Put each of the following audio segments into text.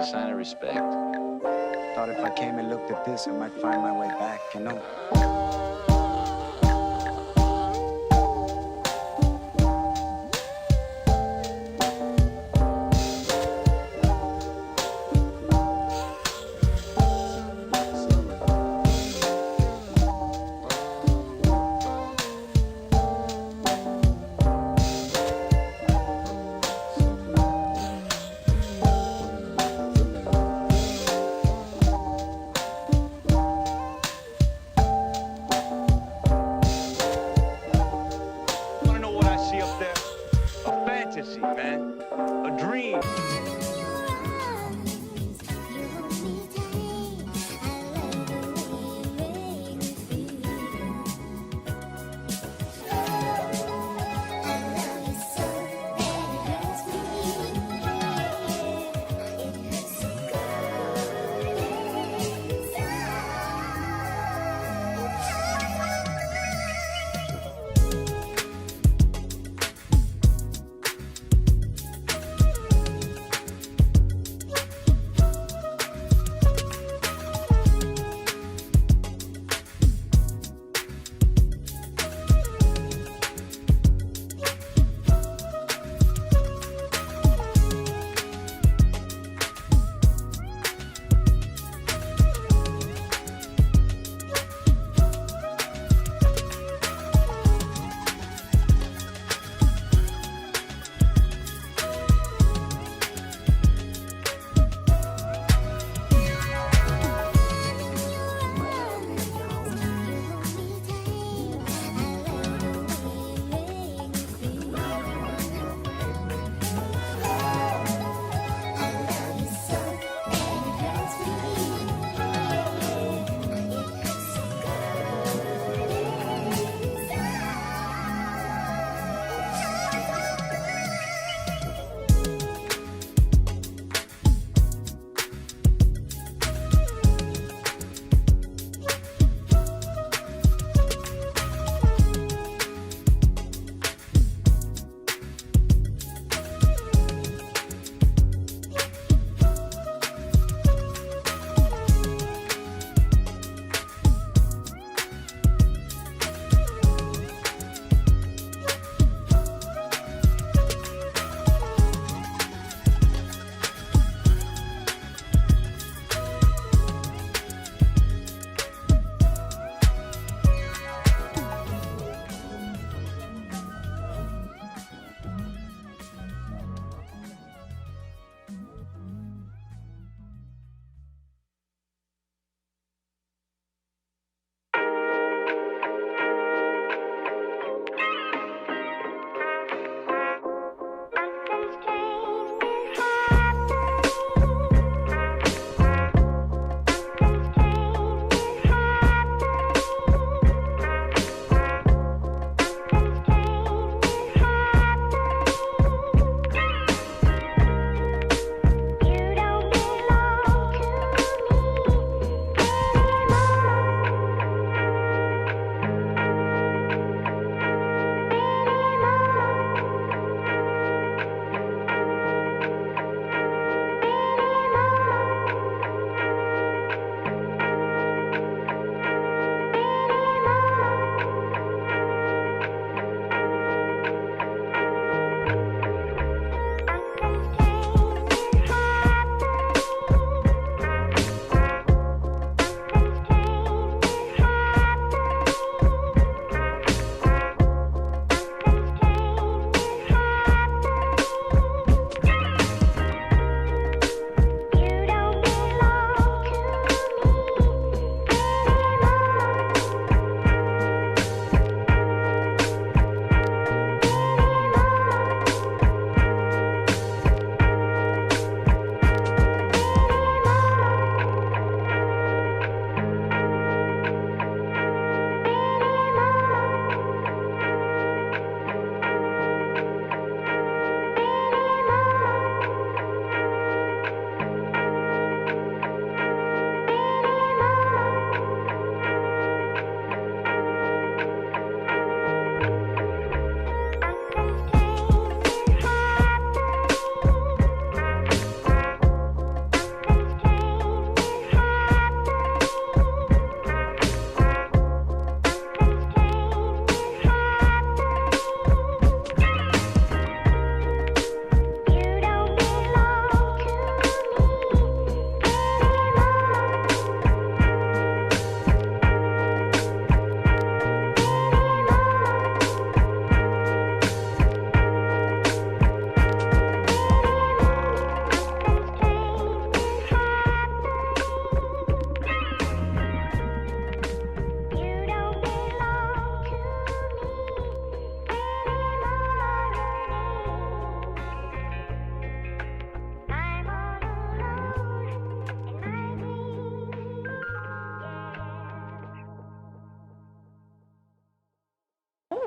sign of respect. Thought if I came and looked at this, I might find my way back, you know?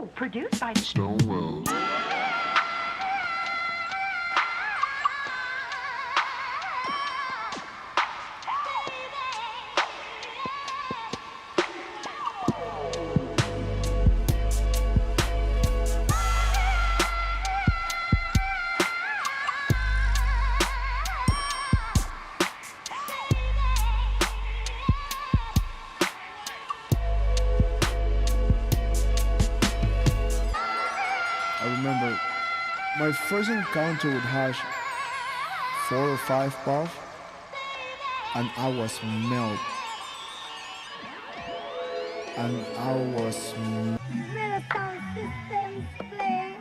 Oh, produced by Stonewall. I remember my first encounter with hash, 4 or 5 puff, and I was melt. And I was Renaissance systems play.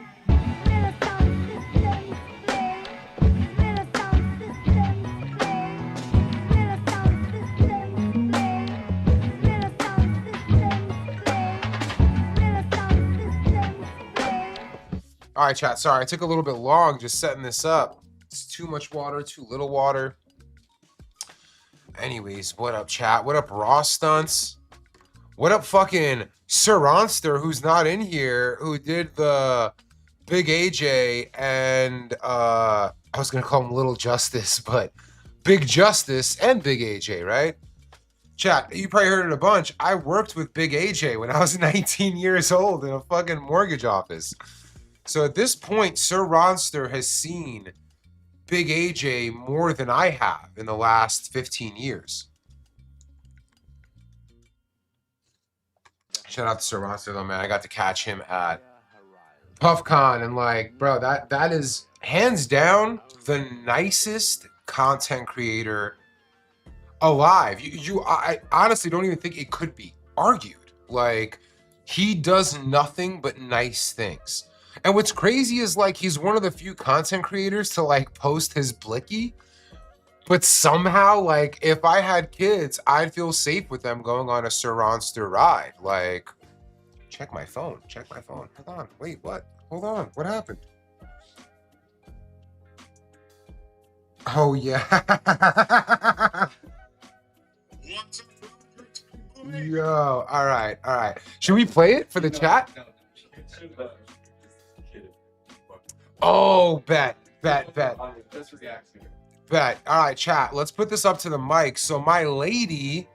Renaissance systems play. Renaissance systems play. Renaissance systems play. Renaissance systems play. Renaissance systems play. All right, chat. Sorry, I took a little bit long just setting this up. It's too much water, too little water. Anyways, what up, chat? What up, Raw Stunts? What up, fucking Sir Ronster, who's not in here, who did the Big AJ and I was gonna call him Little Justice, but Big Justice and Big AJ, right? Chat, you probably heard it a bunch. I worked with Big AJ when I was 19 years old in a fucking mortgage office. So at this point, Sir Ronster has seen Big AJ more than I have in the last 15 years. Shout out to Sir Ronster though, man. I got to catch him at PuffCon, and like, bro, that is hands down the nicest content creator alive. I honestly don't even think it could be argued. Like, he does nothing but nice things. And what's crazy is like he's one of the few content creators to like post his blicky, but somehow like if I had kids, I'd feel safe with them going on a Sir Ronster ride. Like, check my phone. Hold on. Wait, what? Hold on. What happened? Oh yeah. Yo, all right. Should we play it for the chat? Oh, bet. Bet. All right, chat. Let's put this up to the mic. So my lady,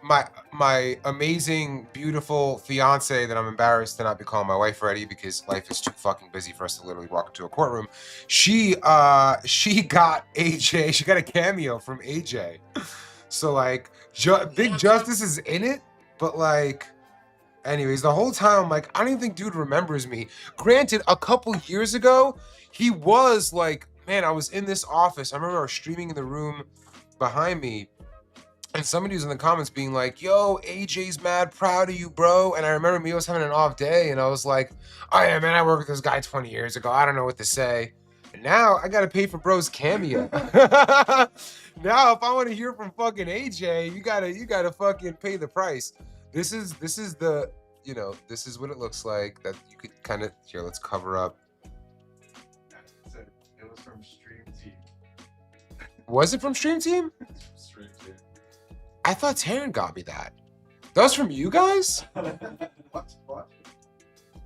my amazing, beautiful fiance that I'm embarrassed to not be calling my wife already because life is too fucking busy for us to literally walk into a courtroom. She got AJ. She got a cameo from AJ. So like, Big Justice is in it, but like, anyways, the whole time I'm like, I don't even think dude remembers me. Granted, a couple years ago, he was like, man, I was in this office. I remember I was streaming in the room behind me, and somebody was in the comments being like, yo, AJ's mad proud of you, bro. And I remember me was having an off day, and I was like, oh yeah, man, I worked with this guy 20 years ago. I don't know what to say. And now I gotta pay for bro's cameo. Now, if I want to hear from fucking AJ, you gotta fucking pay the price. This is the, you know, this is what it looks like. That you could kind of, here, let's cover up. It was from Stream Team. Was it from Stream Team? Stream Team. I thought Taryn got me that. That was from you guys? Watch it.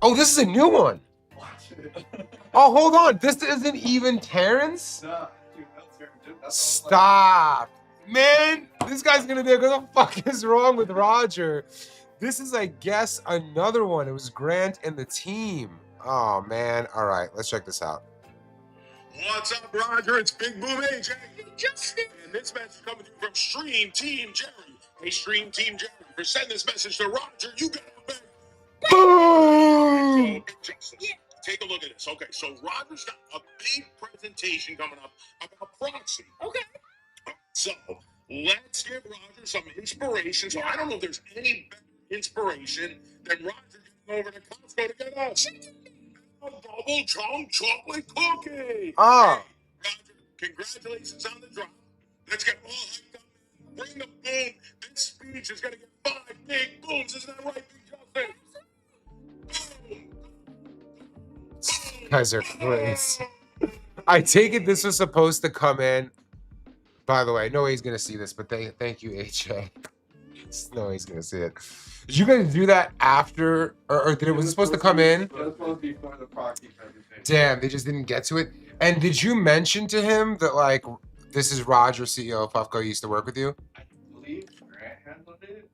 Oh, this is a new one. Watch it. Oh, hold on. This isn't even Taryn's? Nah, dude, that's Taryn. That's Stop. Man, this guy's gonna be like, what the fuck is wrong with Roger? This is, I guess, another one. It was Grant and the team. Oh, man. All right, let's check this out. What's up, Roger? It's Big Boom AJ. Justin. And this message coming to you from Stream Team Jerry. Hey, Stream Team Jerry, for sending this message to Roger, you got a big Boom! Justin. Yeah. Take a look at this. Okay, so Roger's got a big presentation coming up about proxy. Okay. So let's give Roger some inspiration. So I don't know if there's any better inspiration than Roger getting over to Costco to get us a double chunk chocolate cookie. Oh. Hey, Roger, congratulations on the drop. Let's get all hyped up. Bring the boom. This speech is gonna get 5 big booms. Isn't that right, Big Justin? Boom. You guys are crazy. I take it this was supposed to come in. By the way, no way he's gonna see this, but thank you, AJ. There's no way he's gonna see it. Did you guys do that after, or did it was it supposed to come in? It was supposed to be before the proxy presentation. Damn, they just didn't get to it. And did you mention to him that like this is Roger, CEO of Puffco, used to work with you? I believe Grant handled it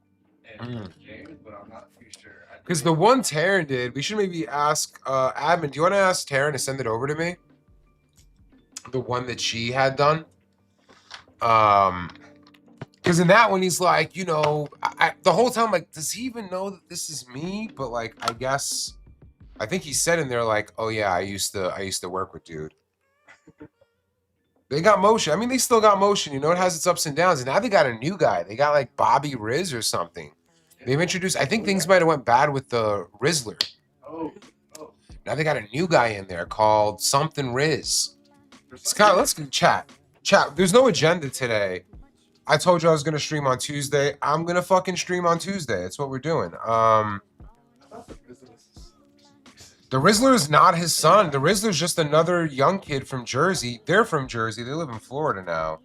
and James, but I'm not too sure. Because the one Taryn did, we should maybe ask admin. Do you want to ask Taryn to send it over to me? The one that she had done. Because in that one he's like, you know, the whole time like, does he even know that this is me? But like, I guess, I think he said in there like, oh yeah, I used to work with dude. They got motion. I mean, they still got motion. You know, it has its ups and downs. And now they got a new guy. They got like Bobby Riz or something. They've introduced. I think things might have went bad with the Rizzler. Oh. Now they got a new guy in there called something Riz. Scott, let's chat. Chat. There's no agenda today. I told you I was gonna stream on Tuesday. I'm gonna fucking stream on Tuesday. That's what we're doing. The Rizzler is not his son. The Rizzler's just another young kid from Jersey. They're from Jersey. They live in Florida now.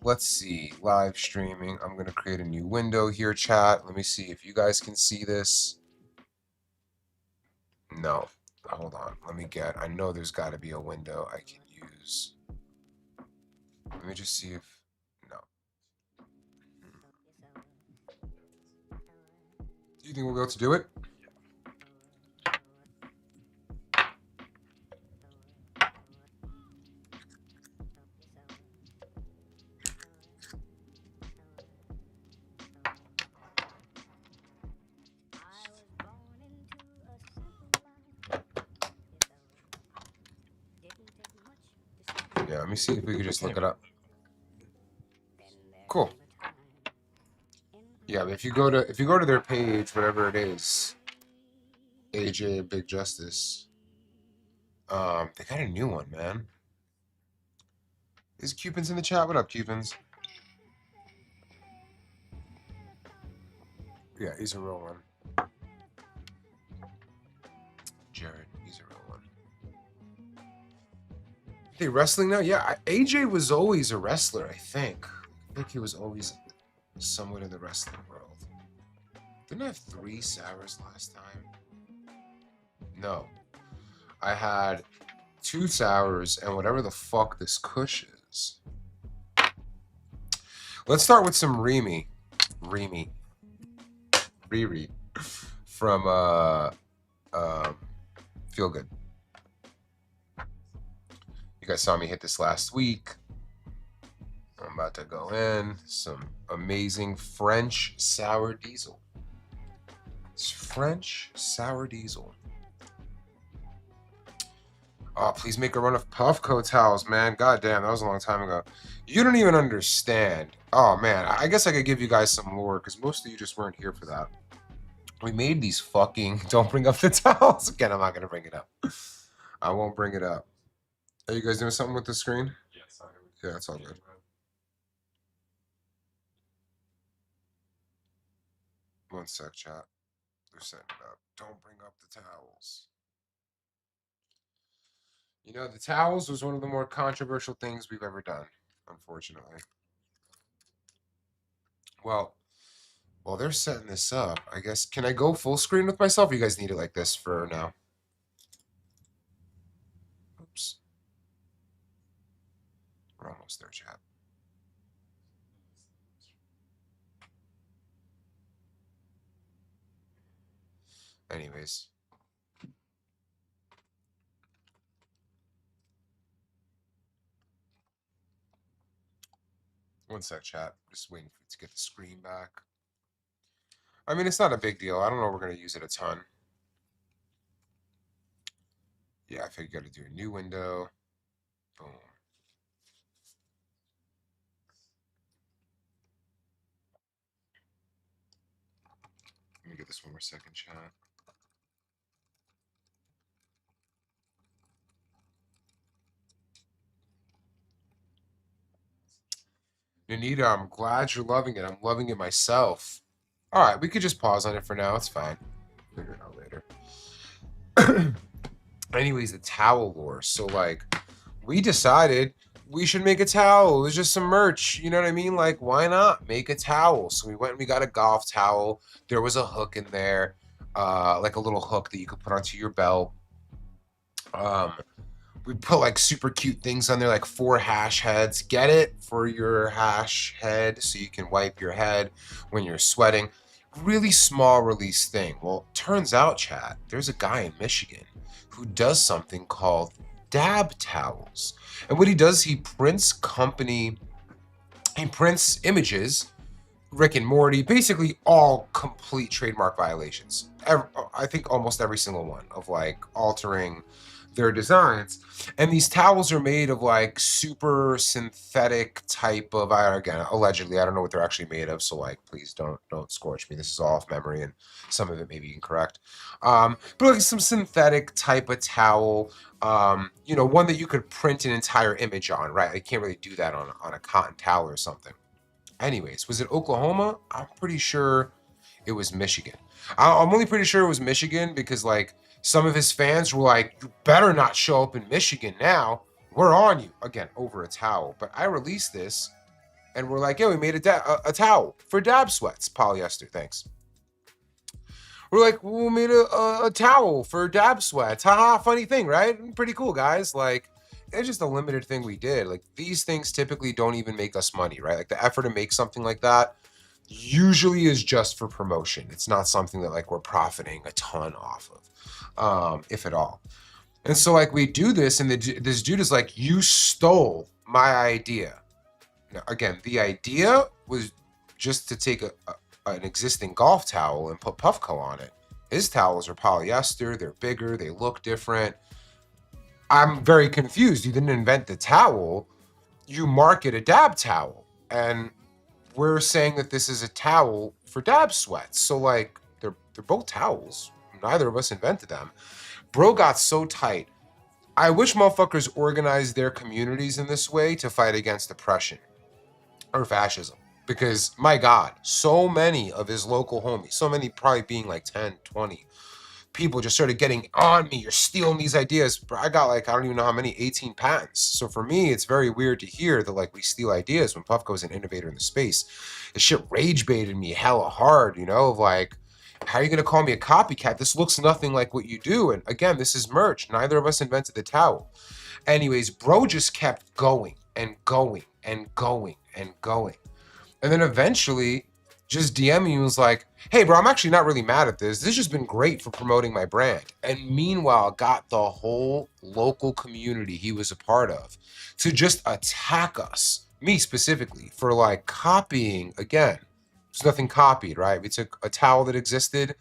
Let's see. Live streaming. I'm gonna create a new window here, chat. Let me see if you guys can see this. No. Hold on. Let me get. I know there's got to be a window I can use. Let me just see if. No. Do you think we'll be able to do it? Yeah, let me see if we could just look it up. Cool. Yeah, but if you go to their page, whatever it is, AJ Big Justice, they got a new one, man. Is Cupins in the chat? What up, Cupins? Yeah, he's a real one. Jared, he's a real one. Hey, wrestling now? Yeah, AJ was always a wrestler, I think. I think he was always somewhat in the wrestling world. Didn't I have 3 sours last time? No. I had 2 sours and whatever the fuck this Kush is. Let's start with some Riri from Feel Good. You guys saw me hit this last week. I'm about to go in. Some amazing French sour diesel. It's French sour diesel. Oh, please make a run of Puffco towels, man. God damn, that was a long time ago. You don't even understand. Oh, man. I guess I could give you guys some lore because most of you just weren't here for that. We made these fucking... Don't bring up the towels. Again, I'm not going to bring it up. I won't bring it up. Are you guys doing something with the screen? Yes, Yeah, it's all good. One sec, chat. They're setting it up. Don't bring up the towels. You know, the towels was one of the more controversial things we've ever done, unfortunately. Well, while they're setting this up, I guess, can I go full screen with myself? Or you guys need it like this for now? Oops. We're almost there, chat. Anyways. One sec, chat. Just waiting for it to get the screen back. I mean, it's not a big deal. I don't know if we're going to use it a ton. Yeah, I think you got to do a new window. Boom. Let me get this one more second, chat. Anita, I'm glad you're loving it. I'm loving it myself. All right, we could just pause on it for now. It's fine. Figure it out later. Anyways, the towel lore. So, like, we decided we should make a towel. It was just some merch. You know what I mean? Like, why not make a towel? So we went and we got a golf towel. There was a hook in there, like a little hook that you could put onto your belt. We put like super cute things on there, like 4 hash heads. Get it? For your hash head, so you can wipe your head when you're sweating. Really small release thing. Well, turns out, chat, there's a guy in Michigan who does something called dab towels. And what he does, he prints images, Rick and Morty, basically all complete trademark violations. I think almost every single one of like altering their designs. And these towels are made of like super synthetic type of, again, allegedly, I don't know what they're actually made of, so like please don't scorch me. This is all off memory and some of it may be incorrect. But like some synthetic type of towel, you know, one that you could print an entire image on, right? You can't really do that on a cotton towel or something. Anyways, was it Oklahoma? I'm pretty sure it was Michigan. I'm only pretty sure it was Michigan because like some of his fans were like, you better not show up in Michigan now. We're on you. Again, over a towel. But I released this and we're like, yeah, we made a towel for dab sweats. Polyester, thanks. We're like, we made a towel for dab sweats. Haha, funny thing, right? Pretty cool, guys. Like, it's just a limited thing we did. Like, these things typically don't even make us money, right? Like, the effort to make something like that usually is just for promotion. It's not something that, like, we're profiting a ton off of, if at all. And so, like, we do this, and this dude is like, you stole my idea. Now, again, the idea was just to take an existing golf towel and put Puffco on it. His towels are polyester. They're bigger. They look different. I'm very confused. You didn't invent the towel. You market a dab towel. And we're saying that this is a towel for dab sweats. So, like, they're both towels. Neither of us invented them. Bro got so tight. I wish motherfuckers organized their communities in this way to fight against oppression or fascism. Because, my God, so many of his local homies, so many probably being like 10, 20 people just started getting on me. You're stealing these ideas. I got like, I don't even know how many, 18 patents. So for me, it's very weird to hear that like we steal ideas when Puffco is an innovator in the space. This shit rage baited me hella hard, you know, of like, how are you going to call me a copycat? This looks nothing like what you do. And again, this is merch. Neither of us invented the towel. Anyways, bro just kept going and going and going and going. And then eventually just DM me and was like, hey, bro, I'm actually not really mad at this. This has just been great for promoting my brand. And meanwhile, got the whole local community he was a part of to just attack us, me specifically, for like copying. Again, there's nothing copied, right? We took a towel that existed,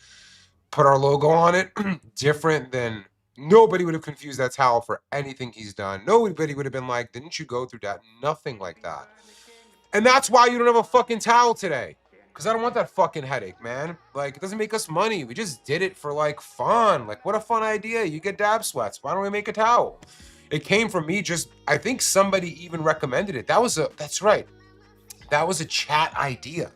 put our logo on it, different than, nobody would have confused that towel for anything he's done. Nobody would have been like, didn't you go through that? Nothing like that. And that's why you don't have a fucking towel today. Because I don't want that fucking headache, man. Like, it doesn't make us money. We just did it for, like, fun. Like, what a fun idea. You get dab sweats. Why don't we make a towel? It came from me just, I think somebody even recommended it. That's right. That was a chat idea.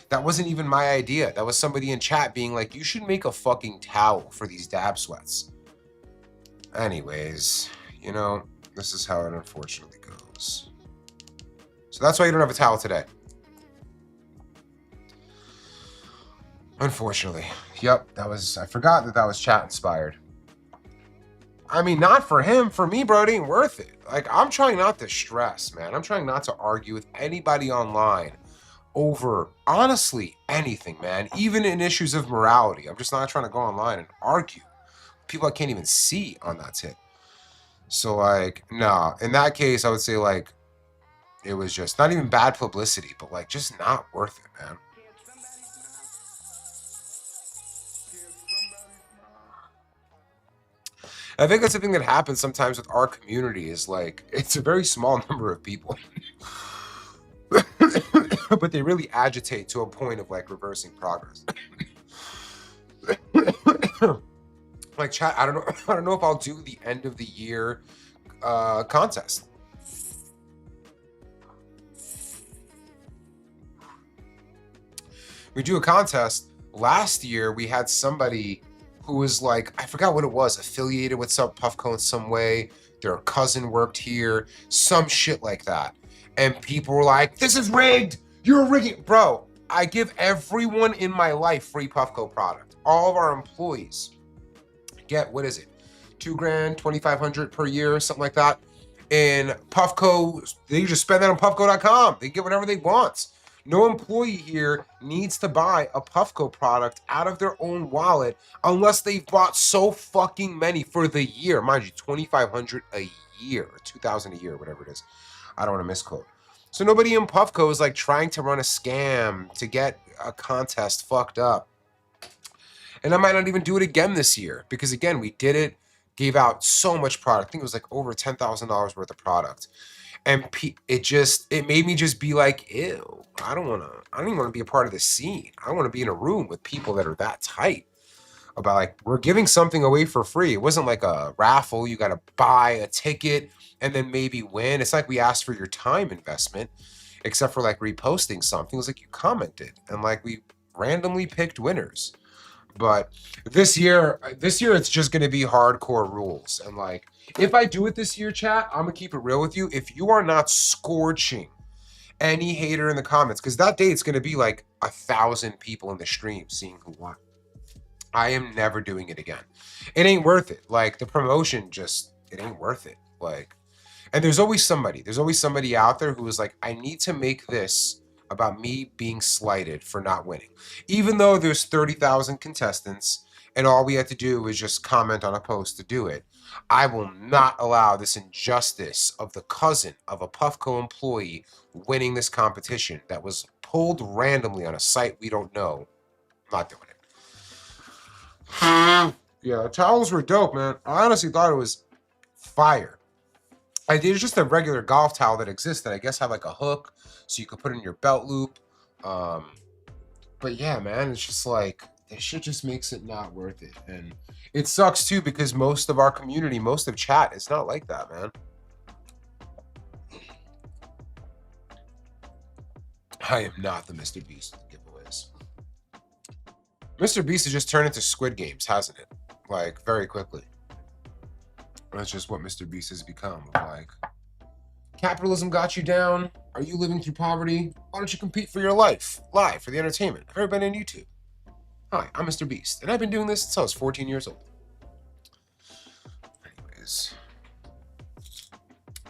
That wasn't even my idea. That was somebody in chat being like, you should make a fucking towel for these dab sweats. Anyways, you know, this is how it unfortunately goes. So that's why you don't have a towel today. Unfortunately. Yep, I forgot that was chat inspired. I mean, not for him. For me, bro, it ain't worth it. Like, I'm trying not to stress, man. I'm trying not to argue with anybody online over, honestly, anything, man. Even in issues of morality. I'm just not trying to go online and argue. People I can't even see on that tip. So, like, nah. In that case, I would say, like, it was just not even bad publicity, but, like, just not worth it, man. I think that's the thing that happens sometimes with our community is like, it's a very small number of people, but they really agitate to a point of like reversing progress. Like chat, I don't know if I'll do the end of the year contest. We do a contest. Last year we had somebody who was like, I forgot what it was, affiliated with some Puffco in some way. their cousin worked here, some shit like that. And people were like, this is rigged. You're rigging. Bro, I give everyone in my life free Puffco product. All of our employees get, what is it? $2,000, $2,500 per year, something like that. And Puffco, they just spend that on Puffco.com. They get whatever they want. No employee here needs to buy a Puffco product out of their own wallet unless they've bought so fucking many for the year. Mind you, $2,500 a year, or $2,000 a year, whatever it is. I don't want to misquote. So nobody in Puffco is like trying to run a scam to get a contest fucked up. And I might not even do it again this year because, again, we did it, gave out so much product. I think it was like over $10,000 worth of product. And it made me just be like, ew, I don't even want to be a part of this scene. I don't want to be in a room with people that are that tight about like, we're giving something away for free. It wasn't like a raffle. You got to buy a ticket and then maybe win. It's like we asked for your time investment, except for like reposting something. It was like you commented and like we randomly picked winners. But this year it's just going to be hardcore rules. And like, if I do it this year, chat, I'm going to keep it real with you. If you are not scorching any hater in the comments, because that day it's going to be like 1,000 people in the stream seeing who won. I am never doing it again. It ain't worth it. Like, the promotion just, it ain't worth it. Like, and there's always somebody out there who is like, I need to make this about me being slighted for not winning. Even though there's 30,000 contestants and all we had to do was just comment on a post to do it, I will not allow this injustice of the cousin of a Puffco employee winning this competition that was pulled randomly on a site we don't know. I'm not doing it. Yeah, the towels were dope, man. I honestly thought it was fire. It's just a regular golf towel that exists that I guess have like a hook so you could put it in your belt loop. But yeah, man, it's just like, this shit just makes it not worth it. And it sucks too because most of our community, most of chat, it's not like that, man. I am not the Mr. Beast giveaways. Mr. Beast has just turned into Squid Games, hasn't it? Like, very quickly. That's just what Mr. Beast has become. Like, capitalism got you down. Are you living through poverty? Why don't you compete for your life? Live, for the entertainment. Have you ever been on YouTube? Hi, I'm Mr. Beast, and I've been doing this since I was 14 years old. Anyways.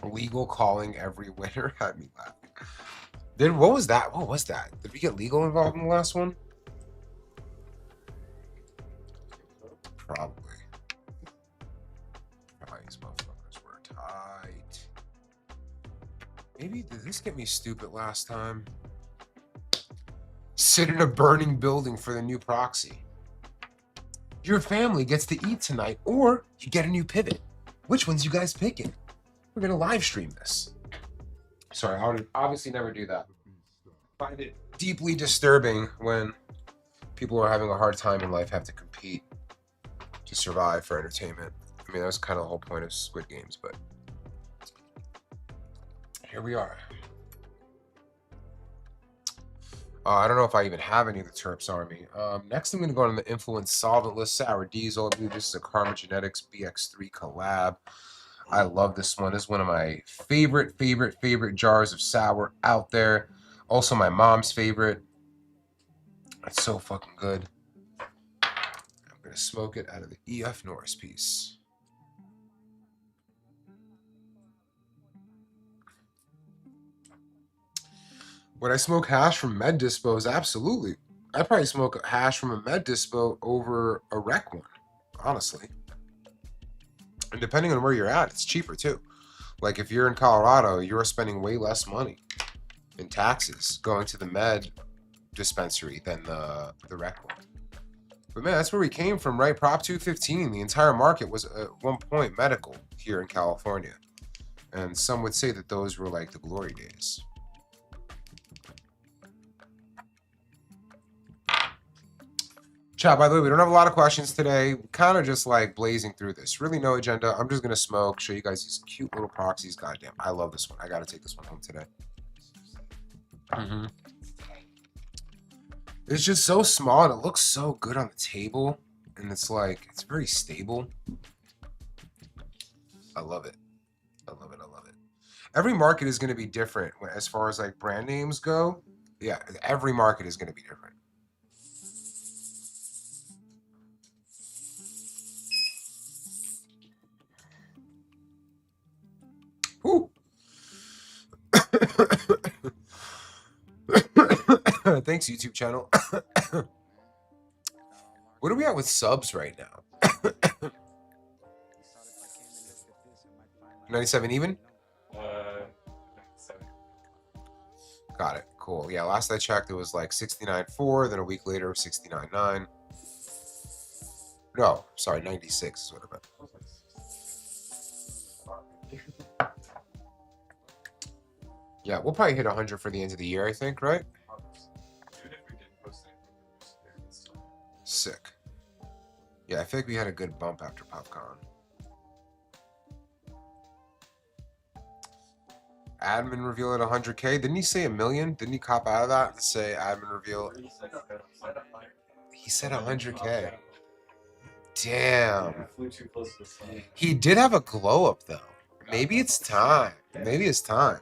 Legal calling every winner had me laughing. What was that? What was that? Did we get legal involved in the last one? Probably. These motherfuckers were tight. Maybe, did this get me stupid last time? Sit in a burning building for the new proxy. Your family gets to eat tonight, or you get a new pivot. Which one's you guys picking? We're gonna live stream this. Sorry, I would obviously never do that. I find it deeply disturbing when people who are having a hard time in life have to compete to survive for entertainment. I mean, that was kind of the whole point of Squid Games, but here we are. I don't know if I even have any of the Terps Army. Next, I'm going to go on the Influence Solvent list. Sour Diesel. I believe this is a Karma Genetics BX3 collab. I love this one. This is one of my favorite jars of sour out there. Also, my mom's favorite. It's so fucking good. I'm going to smoke it out of the EF Norris piece. Would I smoke hash from Med Dispos? Absolutely. I'd probably smoke a hash from a Med Dispo over a rec one, honestly. And depending on where you're at, it's cheaper too. Like if you're in Colorado, you're spending way less money in taxes going to the Med dispensary than the rec one. But man, that's where we came from, right? Prop 215. The entire market was at one point medical here in California. And some would say that those were like the glory days. Chat, by the way, we don't have a lot of questions today. Kind of just like blazing through this. Really no agenda. I'm just going to smoke, show you guys these cute little proxies. Goddamn, I love this one. I got to take this one home today. It's just so small and it looks so good on the table. And it's like, it's very stable. I love it. every market is going to be different as far as like brand names go. Yeah, every market is going to be different. Woo. Thanks, YouTube channel. What are we at with subs right now? 97 even? 7. Got it. Cool. Yeah, last I checked, it was like 69.4. Then a week later, 69.9. No, sorry, 96 is what I meant. Yeah, we'll probably hit 100 for the end of the year, I think, right? Even if we didn't post anything, it's still Sick. Yeah, I feel like we had a good bump after PopCon. Admin reveal at 100K. Didn't he say a million? Didn't he cop out of that and say admin reveal? He said 100K. Damn. I flew too close to the sun. He did have a glow up though. Maybe it's time. Maybe it's time.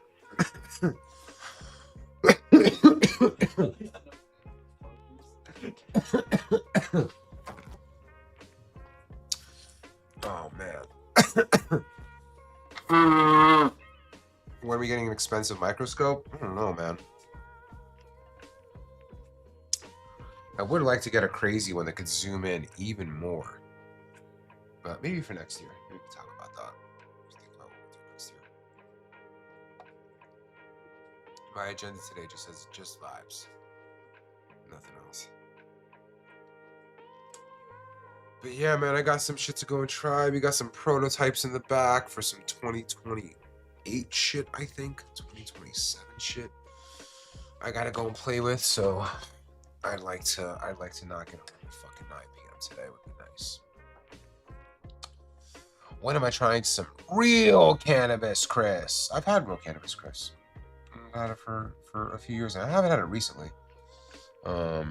Oh man. When are we getting an expensive microscope? I don't know, man. I would like to get a crazy one that could zoom in even more. But maybe for next year. Maybe we can talk about that. Think about what we'll do next year. My agenda today just says just vibes. Nothing else. But yeah, man, I got some shit to go and try. We got some prototypes in the back for some 2028 shit, I think. 2027 shit. I gotta go and play with, so I'd like to knock it around fucking 9 p.m. today would be nice. When am I trying some real cannabis, Chris? I've had real cannabis, Chris. I've had it for a few years now. I haven't had it recently. But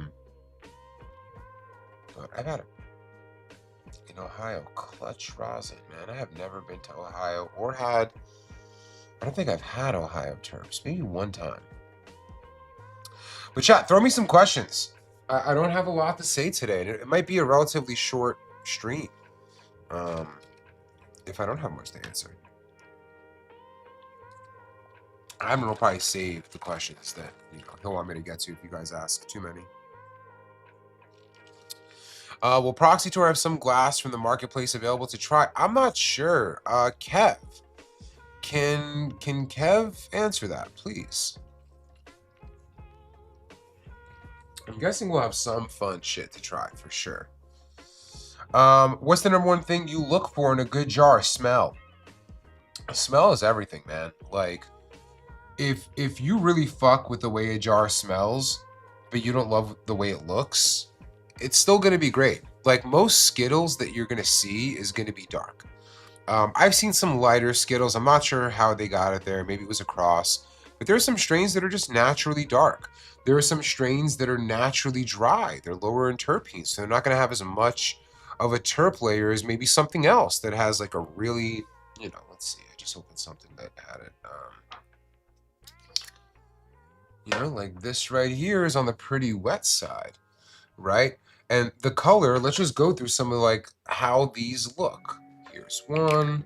I've had it. In Ohio, Clutch Rosin, man. I have never been to Ohio or had. I don't think I've had Ohio terps. Maybe one time. But chat, throw me some questions. I don't have a lot to say today. It might be a relatively short stream. If I don't have much to answer. I'm gonna probably save the questions that he'll want me to get to if you guys ask too many. Will Proxy Tour have some glass from the marketplace available to try? I'm not sure. Kev, can Kev answer that, please? I'm guessing we'll have some fun shit to try for sure. What's the number one thing you look for in a good jar? Smell. Smell is everything, man. Like, if you really fuck with the way a jar smells, but you don't love the way it looks, it's still gonna be great. Like, most Skittles that you're gonna see is gonna be dark. I've seen some lighter Skittles. I'm not sure how they got it there. Maybe it was a cross. But there's some strains that are just naturally dark. There are some strains that are naturally dry. They're lower in terpenes, so they're not gonna have as much of a terp layer as maybe something else that has like a really, let's see. I just opened something that had it. Like this right here is on the pretty wet side, right? And the color, let's just go through some of like how these look. Here's one.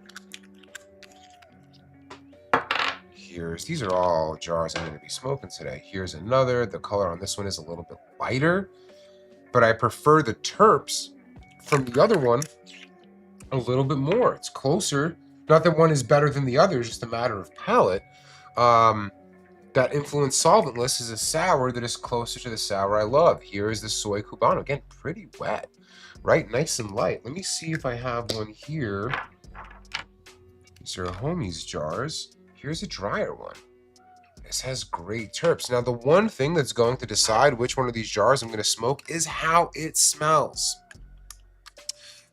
These are all jars I'm going to be smoking today. Here's another. The color on this one is a little bit lighter, but I prefer the terps from the other one a little bit more. It's closer. Not that one is better than the other, it's just a matter of palate. That Influence Solventless is a sour that is closer to the sour I love. Here is the Soy Cubano. Again, pretty wet, right? Nice and light. Let me see if I have one here. These are Homies jars. Here's a drier one. This has great terps. Now, the one thing that's going to decide which one of these jars I'm going to smoke is how it smells.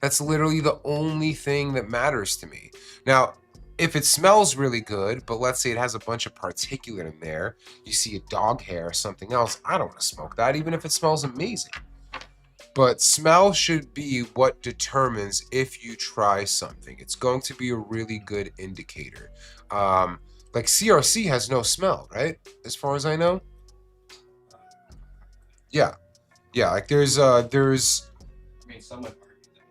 That's literally the only thing that matters to me. Now, if it smells really good, but let's say it has a bunch of particulate in there, you see a dog hair or something else, I don't want to smoke that, even if it smells amazing. But smell should be what determines if you try something. It's going to be a really good indicator. Like CRC has no smell, right? As far as I know. Yeah. Yeah, like there's I mean, someone argued that.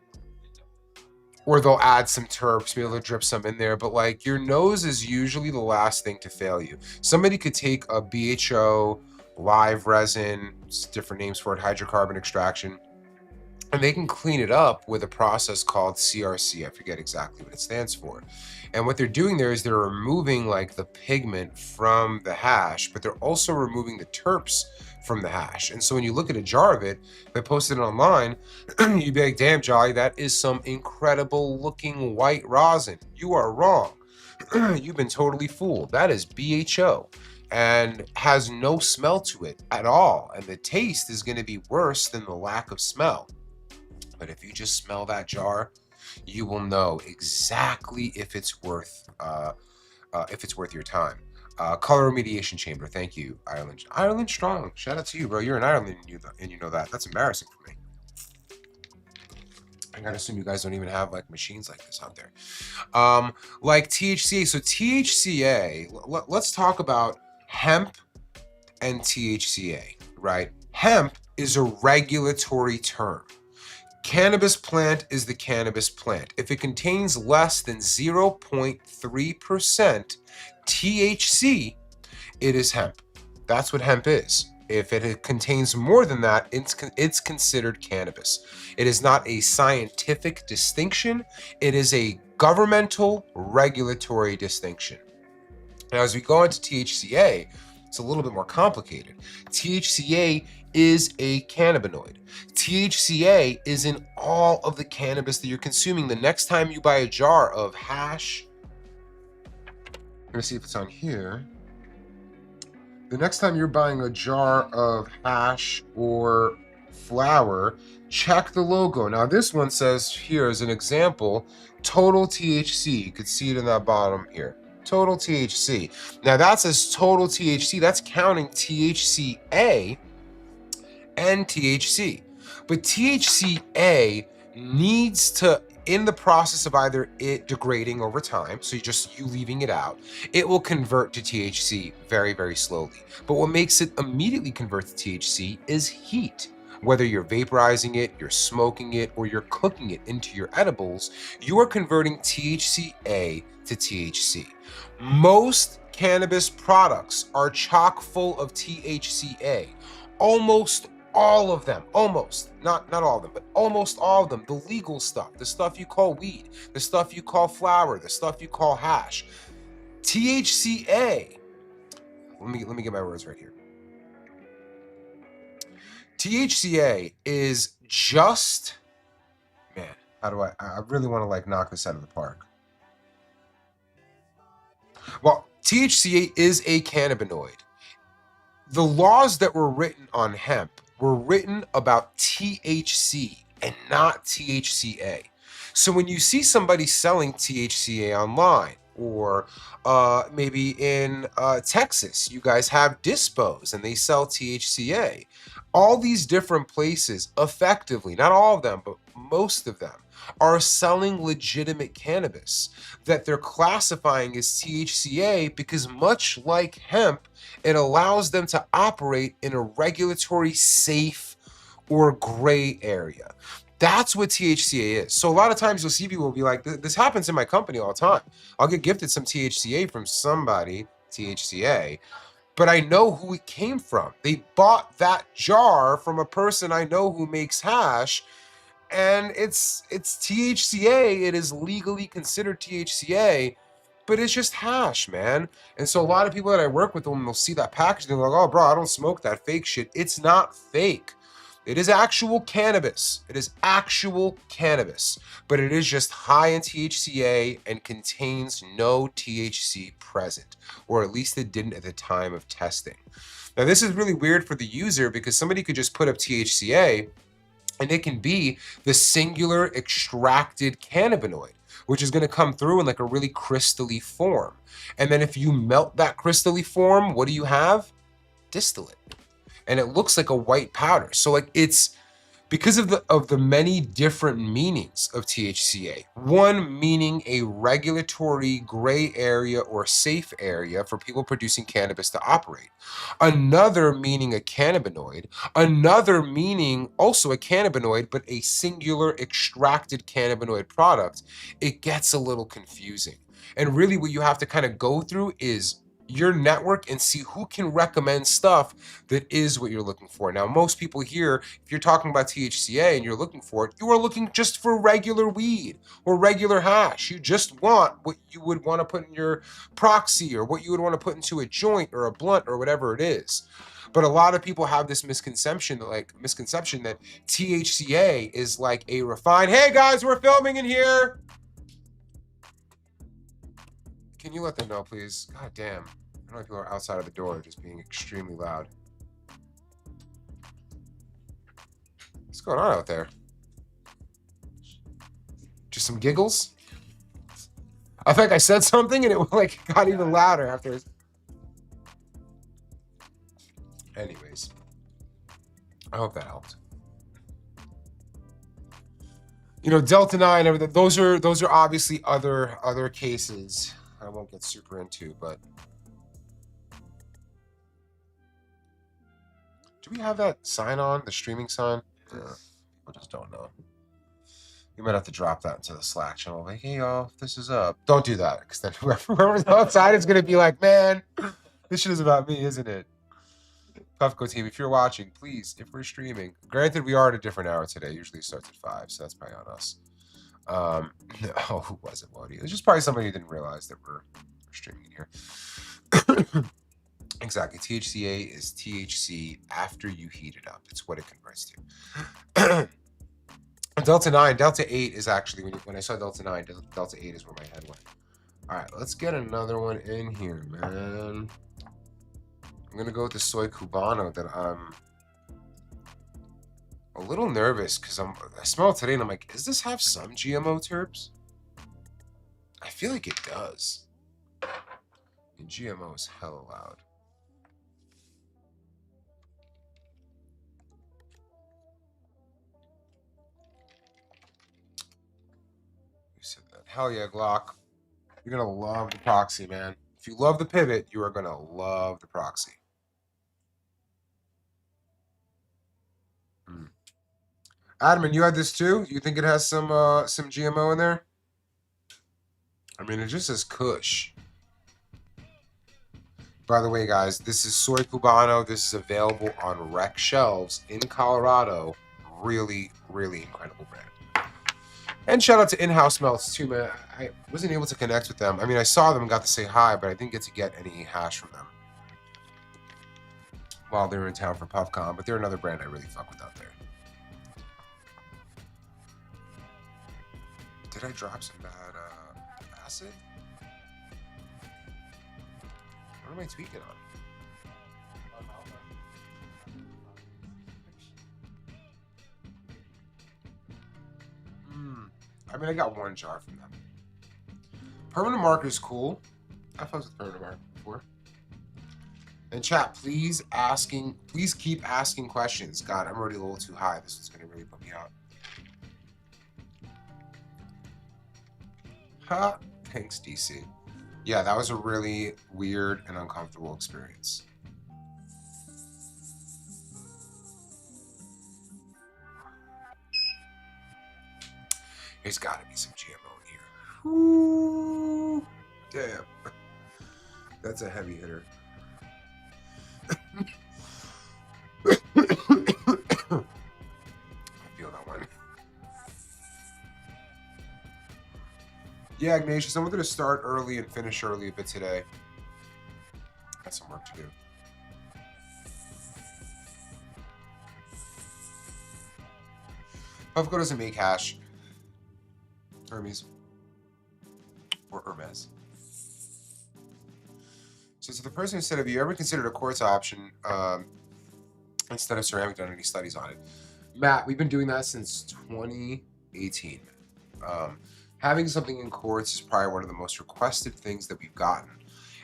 or they'll add some terps, maybe they'll drip some in there, but like your nose is usually the last thing to fail you. Somebody could take a BHO, live resin, different names for it, hydrocarbon extraction, and they can clean it up with a process called CRC. I forget exactly what it stands for. And what they're doing there is they're removing like the pigment from the hash, but they're also removing the terps from the hash. And so when you look at a jar of it, if I posted it online, you'd be like, damn, Jolly, that is some incredible looking white rosin. You are wrong. You've been totally fooled. That is BHO and has no smell to it at all. And the taste is going to be worse than the lack of smell. But if you just smell that jar, you will know exactly if it's worth your time. Color remediation chamber. Thank you, Ireland. Ireland strong. Shout out to you, bro. You're in Ireland and you know that. That's embarrassing for me. I gotta assume you guys don't even have like machines like this out there. Like THCA. So THCA. Let's talk about hemp and THCA. Right? Hemp is a regulatory term. Cannabis plant is the cannabis plant. If it contains less than 0.3% THC, it is hemp. That's what hemp is. If it contains more than that, it's considered cannabis. It is not a scientific distinction. It is a governmental regulatory distinction. Now, as we go into THCA, it's a little bit more complicated. THCA is a cannabinoid. THCA is in all of the cannabis that you're consuming. The next time you buy a jar of hash, I'm gonna see if it's on here. The next time you're buying a jar of hash or flour, check the logo. Now this one says here as an example, total THC. You could see it in that bottom here. Total THC. Now that says total THC. That's counting THCA and THC. But THCA needs to, in the process of either it degrading over time, so you leaving it out, it will convert to THC very, very slowly. But what makes it immediately convert to THC is heat. Whether you're vaporizing it, you're smoking it, or you're cooking it into your edibles, you are converting THCA to THC. Most cannabis products are chock full of THCA. Almost all of them, not all of them, but almost all of them, the legal stuff, the stuff you call weed, the stuff you call flour, the stuff you call hash. THCA, let me get my words right here. THCA is just, man, how do I really want to like knock this out of the park. Well, THCA is a cannabinoid. The laws that were written on hemp were written about THC and not THCA. So when you see somebody selling THCA online, or maybe in Texas, you guys have Dispos and they sell THCA. All these different places, effectively, not all of them, but most of them, are selling legitimate cannabis that they're classifying as THCA because much like hemp, it allows them to operate in a regulatory safe or gray area. That's what THCA is. So a lot of times you'll see people will be like, this happens in my company all the time. I'll get gifted some THCA from somebody, THCA, but I know who it came from. They bought that jar from a person I know who makes hash, and it's THCA. It is legally considered THCA, but it's just hash, man. And so a lot of people that I work with, when they'll see that package, they're like, oh, bro, I don't smoke that fake shit. It's not fake. It is actual cannabis. It is actual cannabis, but it is just high in THCA and contains no THC present, or at least it didn't at the time of testing. Now, this is really weird for the user because somebody could just put up THCA and it can be the singular extracted cannabinoid, which is going to come through in like a really crystally form. And then if you melt that crystally form, what do you have? Distillate. And it looks like a white powder. So like it's because of the many different meanings of THCA. One meaning a regulatory gray area or safe area for people producing cannabis to operate. Another meaning a cannabinoid. Another meaning also a cannabinoid, but a singular extracted cannabinoid product. It gets a little confusing. And really what you have to kind of go through is your network and see who can recommend stuff that is what you're looking for. Now, most people here, if you're talking about THCA and you're looking for it, you are looking just for regular weed or regular hash. You just want what you would want to put in your proxy or what you would want to put into a joint or a blunt or whatever it is. But a lot of people have this misconception that THCA is like a refined, hey guys, we're filming in here. Can you let them know, please? God damn. I don't know if people are outside of the door just being extremely loud. What's going on out there? Just some giggles? I think I said something and it like got even louder after. Anyways. I hope that helped. You know, Delta 9, everything, those are obviously other cases. I won't get super into, but do we have that sign on, the streaming sign? Yeah, I just don't know. You might have to drop that into the Slack channel. Like, hey y'all, this is up. Don't do that, because then whoever's outside is gonna be like, man, this shit is about me, isn't it? Puffco team, if you're watching, please, if we're streaming. Granted, we are at a different hour today. Usually it starts at 5, so that's probably on us. Oh, who was it, Wody? It's just probably somebody who didn't realize that we're streaming here. Exactly. THCA is THC after you heat it up. It's what it converts to. Delta 9, Delta 8 is actually, when I saw Delta 9, Delta 8 is where my head went. All right, let's get another one in here, man. I'm going to go with the Soy Cubano that I'm a little nervous because I smell it today and I'm like, does this have some GMO terps? I feel like it does. And GMO is hella loud. You said that. Hell yeah, Glock. You're going to love the proxy, man. If you love the pivot, you are going to love the proxy. Admin, you had this too? You think it has some GMO in there? I mean, it just says Kush. By the way, guys, this is Soy Cubano. This is available on rec shelves in Colorado. Really, really incredible brand. And shout out to In-House Melts too, man. I wasn't able to connect with them. I mean, I saw them and got to say hi, but I didn't get to get any hash from them while they were in town for PuffCon. But they're another brand I really fuck with out there. Did I drop some bad acid? What am I tweaking on? I mean, I got one jar from them. Permanent marker is cool. I've fucked with permanent marker before. And chat, please keep asking questions. God, I'm already a little too high. This is gonna really put me out. Ha! Thanks, DC. Yeah, that was a really weird and uncomfortable experience. There's gotta be some GMO in here. Ooh, damn. That's a heavy hitter. I feel that one. Yeah, Ignatius, I'm going to start early and finish early a bit today. Got some work to do. Puffco doesn't make hash. Hermes. Or Hermes. So to the person who said, have you ever considered a quartz option instead of ceramic, done any studies on it? Matt, we've been doing that since 2018. Having something in quartz is probably one of the most requested things that we've gotten.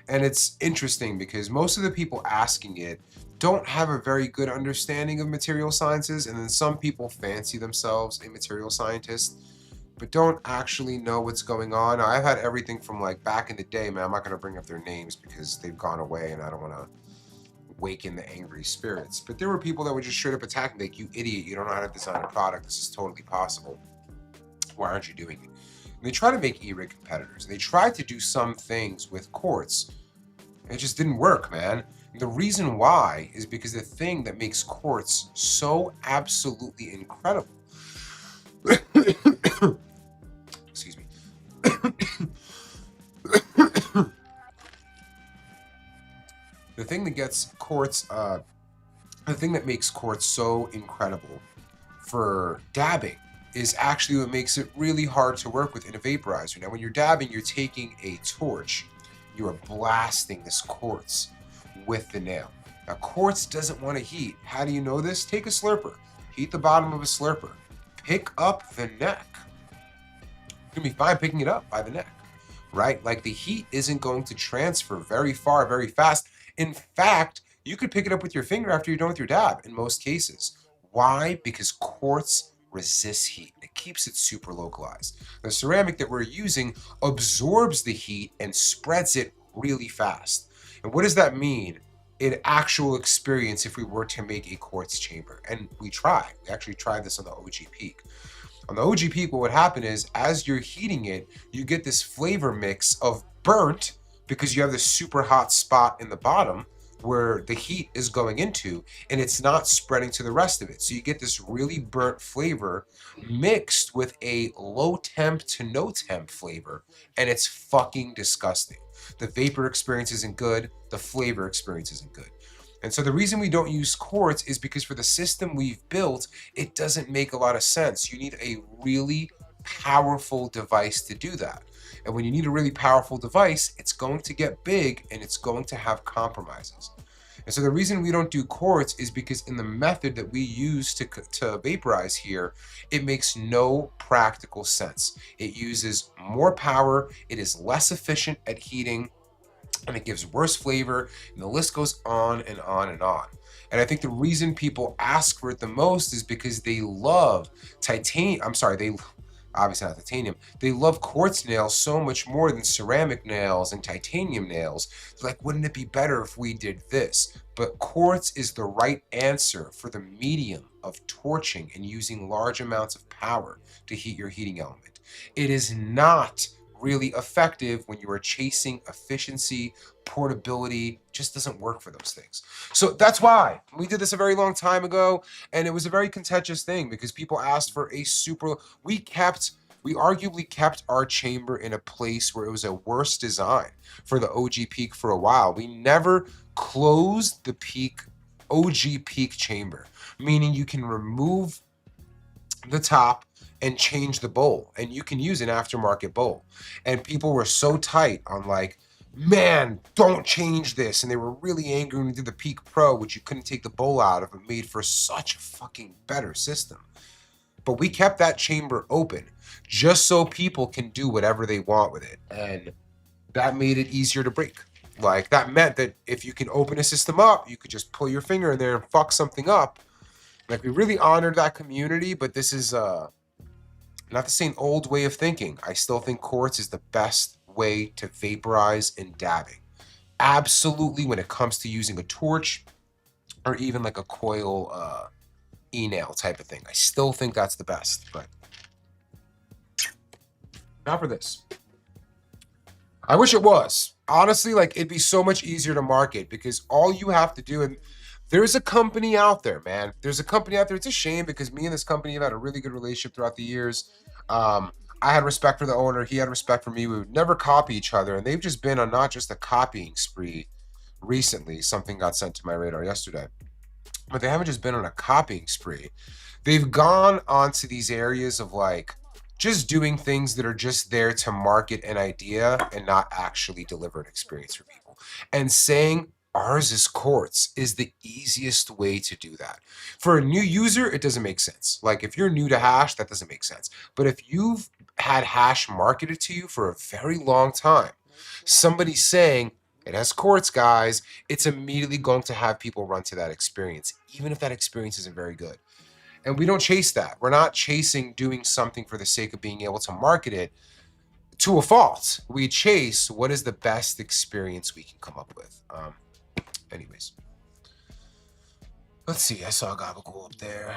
And it's interesting because most of the people asking it don't have a very good understanding of material sciences, and then some people fancy themselves a material scientist but don't actually know what's going on. I've had everything from like back in the day, man. I'm not going to bring up their names because they've gone away and I don't want to waken the angry spirits. But there were people that would just straight up attack me like, you idiot, you don't know how to design a product. This is totally possible. Why aren't you doing it? And they try to make E-rig competitors. They tried to do some things with quartz. It just didn't work, man. And the reason why is because the thing that makes quartz so absolutely incredible excuse me. The thing that gets quartz, the thing that makes quartz so incredible for dabbing is actually what makes it really hard to work with in a vaporizer. Now, when you're dabbing, you're taking a torch, you are blasting this quartz with the nail. Now, quartz doesn't want to heat. How do you know this? Take a slurper, heat the bottom of a slurper, pick up the neck. You're gonna be fine picking it up by the neck, right? Like the heat isn't going to transfer very far, very fast. In fact, you could pick it up with your finger after you're done with your dab in most cases. Why? Because quartz resists heat. It keeps it super localized. The ceramic that we're using absorbs the heat and spreads it really fast. And what does that mean in actual experience if we were to make a quartz chamber? And we actually tried this on the OG Peak. On the OG Peak, what would happen is as you're heating it, you get this flavor mix of burnt because you have this super hot spot in the bottom where the heat is going into and it's not spreading to the rest of it. So you get this really burnt flavor mixed with a low temp to no temp flavor, and it's fucking disgusting. The vapor experience isn't good, the flavor experience isn't good. And so the reason we don't use quartz is because for the system we've built, it doesn't make a lot of sense. You need a really powerful device to do that. And when you need a really powerful device, it's going to get big and it's going to have compromises. And so the reason we don't do quartz is because in the method that we use to vaporize here, it makes no practical sense. It uses more power, it is less efficient at heating, and it gives worse flavor, and the list goes on and on and on. And I think the reason people ask for it the most is because they love obviously not titanium, they love quartz nails so much more than ceramic nails and titanium nails. They're like, wouldn't it be better if we did this? But quartz is the right answer for the medium of torching and using large amounts of power to heat your heating element. It is not really effective when you are chasing efficiency, portability, just doesn't work for those things. So that's why we did this a very long time ago, and it was a very contentious thing because people asked for a we arguably kept our chamber in a place where it was a worse design for the OG Peak for a while. We never closed the OG Peak chamber, meaning you can remove the top and change the bowl, and you can use an aftermarket bowl. And people were so tight on like, man, don't change this. And they were really angry when we did the Peak Pro, which you couldn't take the bowl out of. It made for such a fucking better system. But we kept that chamber open just so people can do whatever they want with it. And that made it easier to break. Like that meant that if you can open a system up, you could just pull your finger in there and fuck something up. Like we really honored that community, but this is not the same old way of thinking. I still think quartz is the best way to vaporize and dabbing. Absolutely, when it comes to using a torch or even like a coil e-nail type of thing. I still think that's the best, but not for this. I wish it was. Honestly, like it'd be so much easier to market because all you have to do, and there's a company out there, man. There's a company out there. It's a shame because me and this company have had a really good relationship throughout the years. I had respect for the owner. He had respect for me. We would never copy each other. And they've just been on not just a copying spree recently. Something got sent to my radar yesterday. But they haven't just been on a copying spree. They've gone onto these areas of like just doing things that are just there to market an idea and not actually deliver an experience for people. And saying, ours is quartz is the easiest way to do that. For a new user, it doesn't make sense. Like if you're new to hash, that doesn't make sense. But if you've had hash marketed to you for a very long time, somebody saying, it has courts, guys, it's immediately going to have people run to that experience, even if that experience isn't very good. And we don't chase that. We're not chasing doing something for the sake of being able to market it to a fault. We chase what is the best experience we can come up with. Anyways. Let's see. I saw Gabagool up there.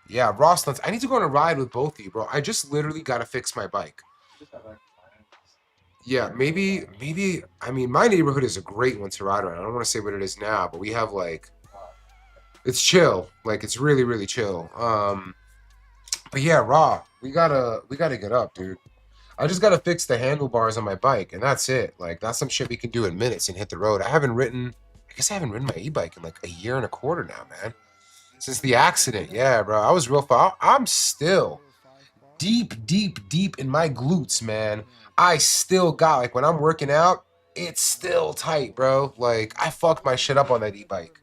Yeah, Rosslands. I need to go on a ride with both of you, bro. I just literally got to fix my bike. Yeah, maybe, I mean, my neighborhood is a great one to ride around. I don't want to say what it is now, but we have like, it's chill. Like, it's really, really chill. But yeah, Raw, we gotta get up, dude. I just gotta fix the handlebars on my bike, and that's it. Like, that's some shit we can do in minutes and hit the road. I guess I haven't ridden my e-bike in like a year and a quarter now, man. Since the accident. Yeah, bro. I was real far. I'm still deep in my glutes, man. I still got, like, when I'm working out, it's still tight, bro. Like, I fucked my shit up on that e-bike.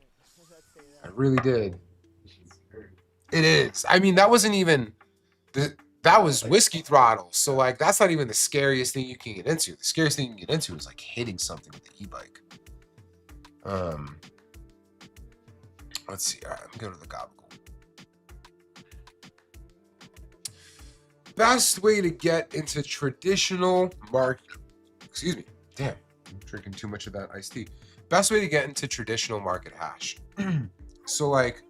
I really did. It is. I mean, that wasn't even... that was whiskey throttle. So, like, that's not even the scariest thing you can get into. The scariest thing you can get into is, like, hitting something with the e-bike. Let's see. All right, let me go to the Gabagool. Best way to get into traditional market. Excuse me. Damn, I'm drinking too much of that iced tea. Best way to get into traditional market hash. So, like,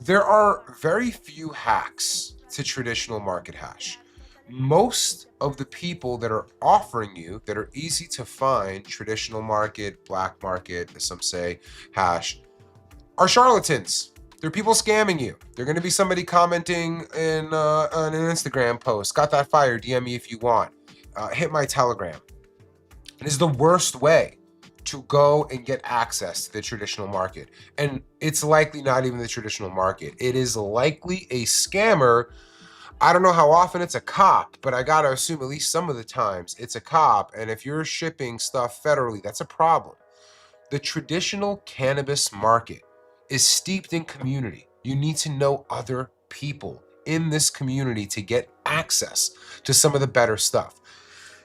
there are very few hacks to traditional market hash. Most of the people that are offering you, that are easy to find, traditional market, black market, as some say, hash, are charlatans. They're people scamming you. They're going to be somebody commenting in on an Instagram post. Got that fire? DM me if you want. Hit my Telegram. It is the worst way to go and get access to the traditional market. And it's likely not even the traditional market. It is likely a scammer. I don't know how often it's a cop, but I gotta assume at least some of the times it's a cop. And if you're shipping stuff federally, that's a problem. The traditional cannabis market is steeped in community. You need to know other people in this community to get access to some of the better stuff.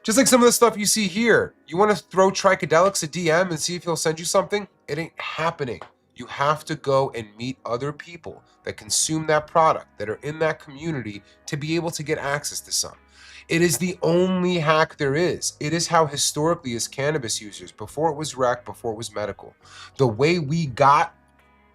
Just like some of the stuff you see here. You want to throw Tricadelics a DM and see if he'll send you something? It ain't happening. You have to go and meet other people that consume that product, that are in that community, to be able to get access to some. It is the only hack there is. It is how historically as cannabis users, before it was rec, before it was medical, the way we got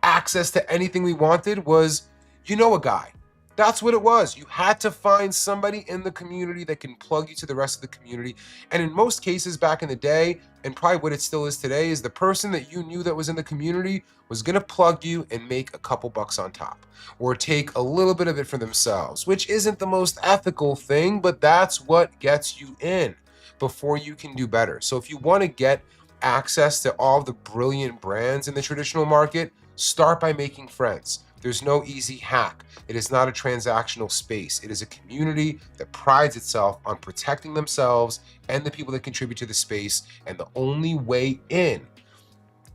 access to anything we wanted was, you know, a guy. That's what it was. You had to find somebody in the community that can plug you to the rest of the community. And in most cases back in the day, and probably what it still is today, is the person that you knew that was in the community was going to plug you and make a couple bucks on top, or take a little bit of it for themselves, which isn't the most ethical thing, but that's what gets you in before you can do better. So if you want to get access to all the brilliant brands in the traditional market, start by making friends. There's no easy hack. It is not a transactional space. It is a community that prides itself on protecting themselves and the people that contribute to the space. And the only way in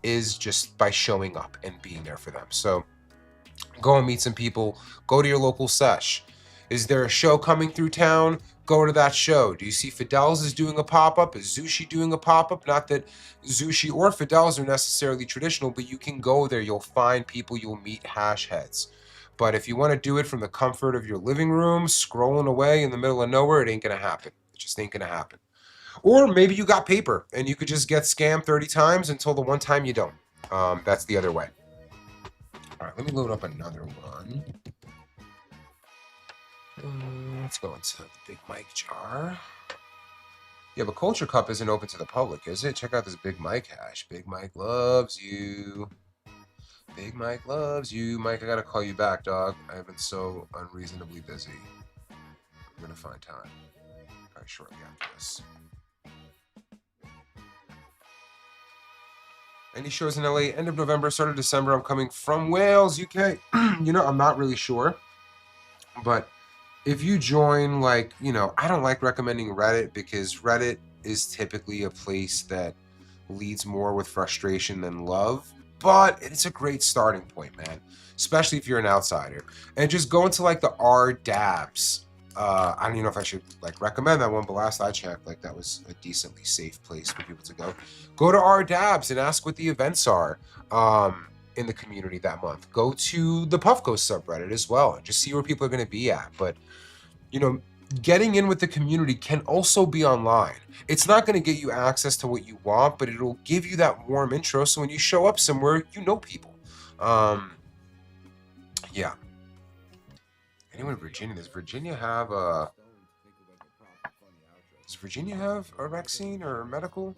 is just by showing up and being there for them. So go and meet some people. Go to your local sesh. Is there a show coming through town? Go to that show. Do you see Fidel's is doing a pop-up? Is Zushi doing a pop-up? Not that Zushi or Fidel's are necessarily traditional, but you can go there. You'll find people. You'll meet hash heads. But if you want to do it from the comfort of your living room, scrolling away in the middle of nowhere, it ain't going to happen. It just ain't going to happen. Or maybe you got paper and you could just get scammed 30 times until the one time you don't. That's the other way. All right, let me load up another one. Let's go into the Big Mike jar. Yeah, but Culture Cup isn't open to the public, is it? Check out this Big Mike hash. Big Mike loves you. Big Mike loves you. Mike, I gotta call you back, dog. I have been so unreasonably busy. I'm gonna find time. Probably shortly after this. Any shows in LA? End of November, start of December. I'm coming from Wales, UK. You know, I'm not really sure. But if you join, like, you know, I don't like recommending Reddit because Reddit is typically a place that leads more with frustration than love. But it's a great starting point, man. Especially if you're an outsider. And just go into like the RDABs I don't even know if I should like recommend that one, but last I checked, like that was a decently safe place for people to go. Go to our dabs and ask what the events are in the community that month. Go to the Puffco subreddit as well and just see where people are going to be at. But you know, getting in with the community can also be online. It's not going to get you access to what you want, but it'll give you that warm intro. So when you show up somewhere, you know people. Yeah. Anyone in Virginia? Does Virginia have a vaccine or medical?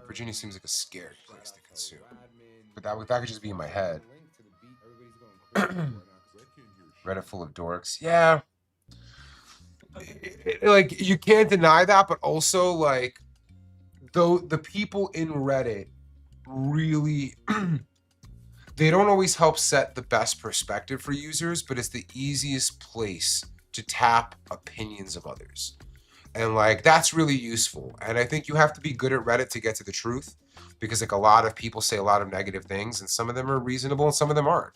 Virginia seems like a scary place to consume. But that could just be in my head. Reddit full of dorks. Yeah. Like, you can't deny that, but also, like, though the people in Reddit really... they don't always help set the best perspective for users, but it's the easiest place to tap opinions of others. And like, that's really useful. And I think you have to be good at Reddit to get to the truth, because like a lot of people say a lot of negative things, and some of them are reasonable and some of them aren't.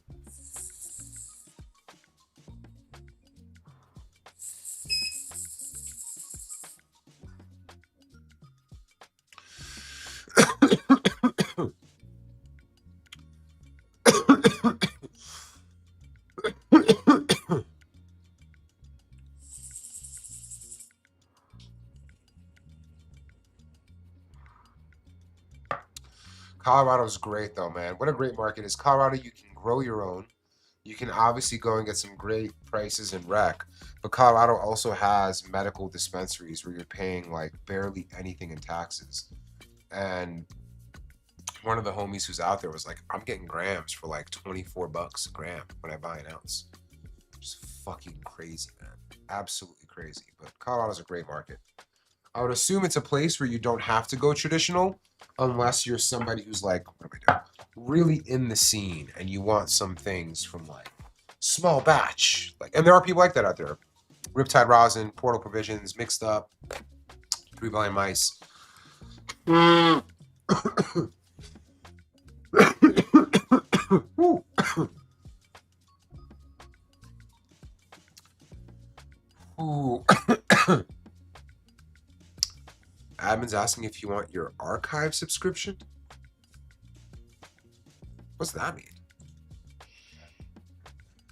Colorado's great though, man. What a great market is. Colorado, you can grow your own. You can obviously go and get some great prices in rec, but Colorado also has medical dispensaries where you're paying like barely anything in taxes. And one of the homies who's out there was like, I'm getting grams for like $24 a gram when I buy an ounce. Just fucking crazy, man. Absolutely crazy. But Colorado's a great market. I would assume it's a place where you don't have to go traditional unless you're somebody who's like, what am I doing? Really in the scene and you want some things from like small batch. Like, and there are people like that out there. Riptide Rosin, Portal Provisions, Mixed Up, 3 Billion Mice. Ooh. Admin's asking if you want your archive subscription. What's that mean?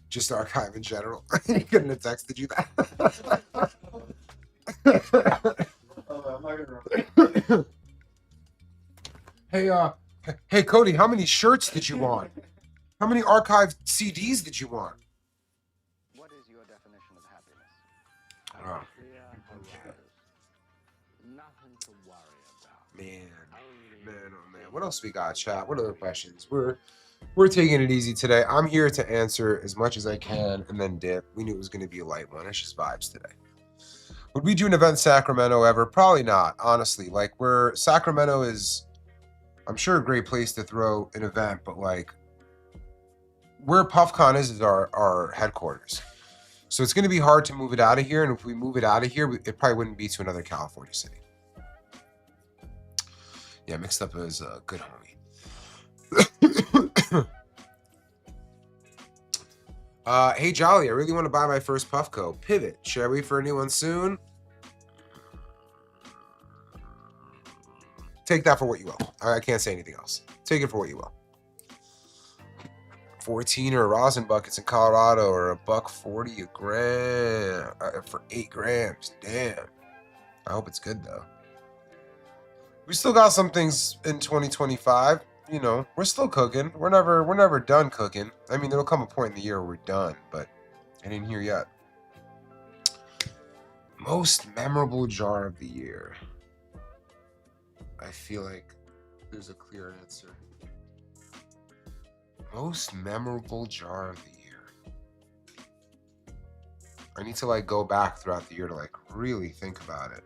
Just archive in general. He couldn't have texted you that. Hey, Cody, how many shirts did you want? How many archive CDs did you want? What is your definition of happiness? Oh, Nothing to worry about. man. Oh man. What else we got, chat? What other questions? We're taking it easy today. I'm here to answer as much as I can and then dip. We knew it was going to be a light one. It's just vibes today. Would we do an event in Sacramento ever? Probably not, honestly. Like, Sacramento is, I'm sure, a great place to throw an event, but like, where PuffCon is our headquarters. So it's going to be hard to move it out of here. And if we move it out of here, it probably wouldn't be to another California city. Yeah, Mixed Up is a good homie. Hey, Jolly, I really want to buy my first Puffco. Pivot. Should I wait for a new one soon? Take that for what you will. I can't say anything else. Take it for what you will. 14 or rosin buckets in Colorado, or $1.40 a gram for 8 grams. Damn. I hope it's good though. We still got some things in 2025. You know, we're still cooking. We're never done cooking. I mean, there'll come a point in the year where we're done, but I didn't hear yet. Most memorable jar of the year. I feel like there's a clear answer. Most memorable jar of the year. I need to like go back throughout the year to like really think about it.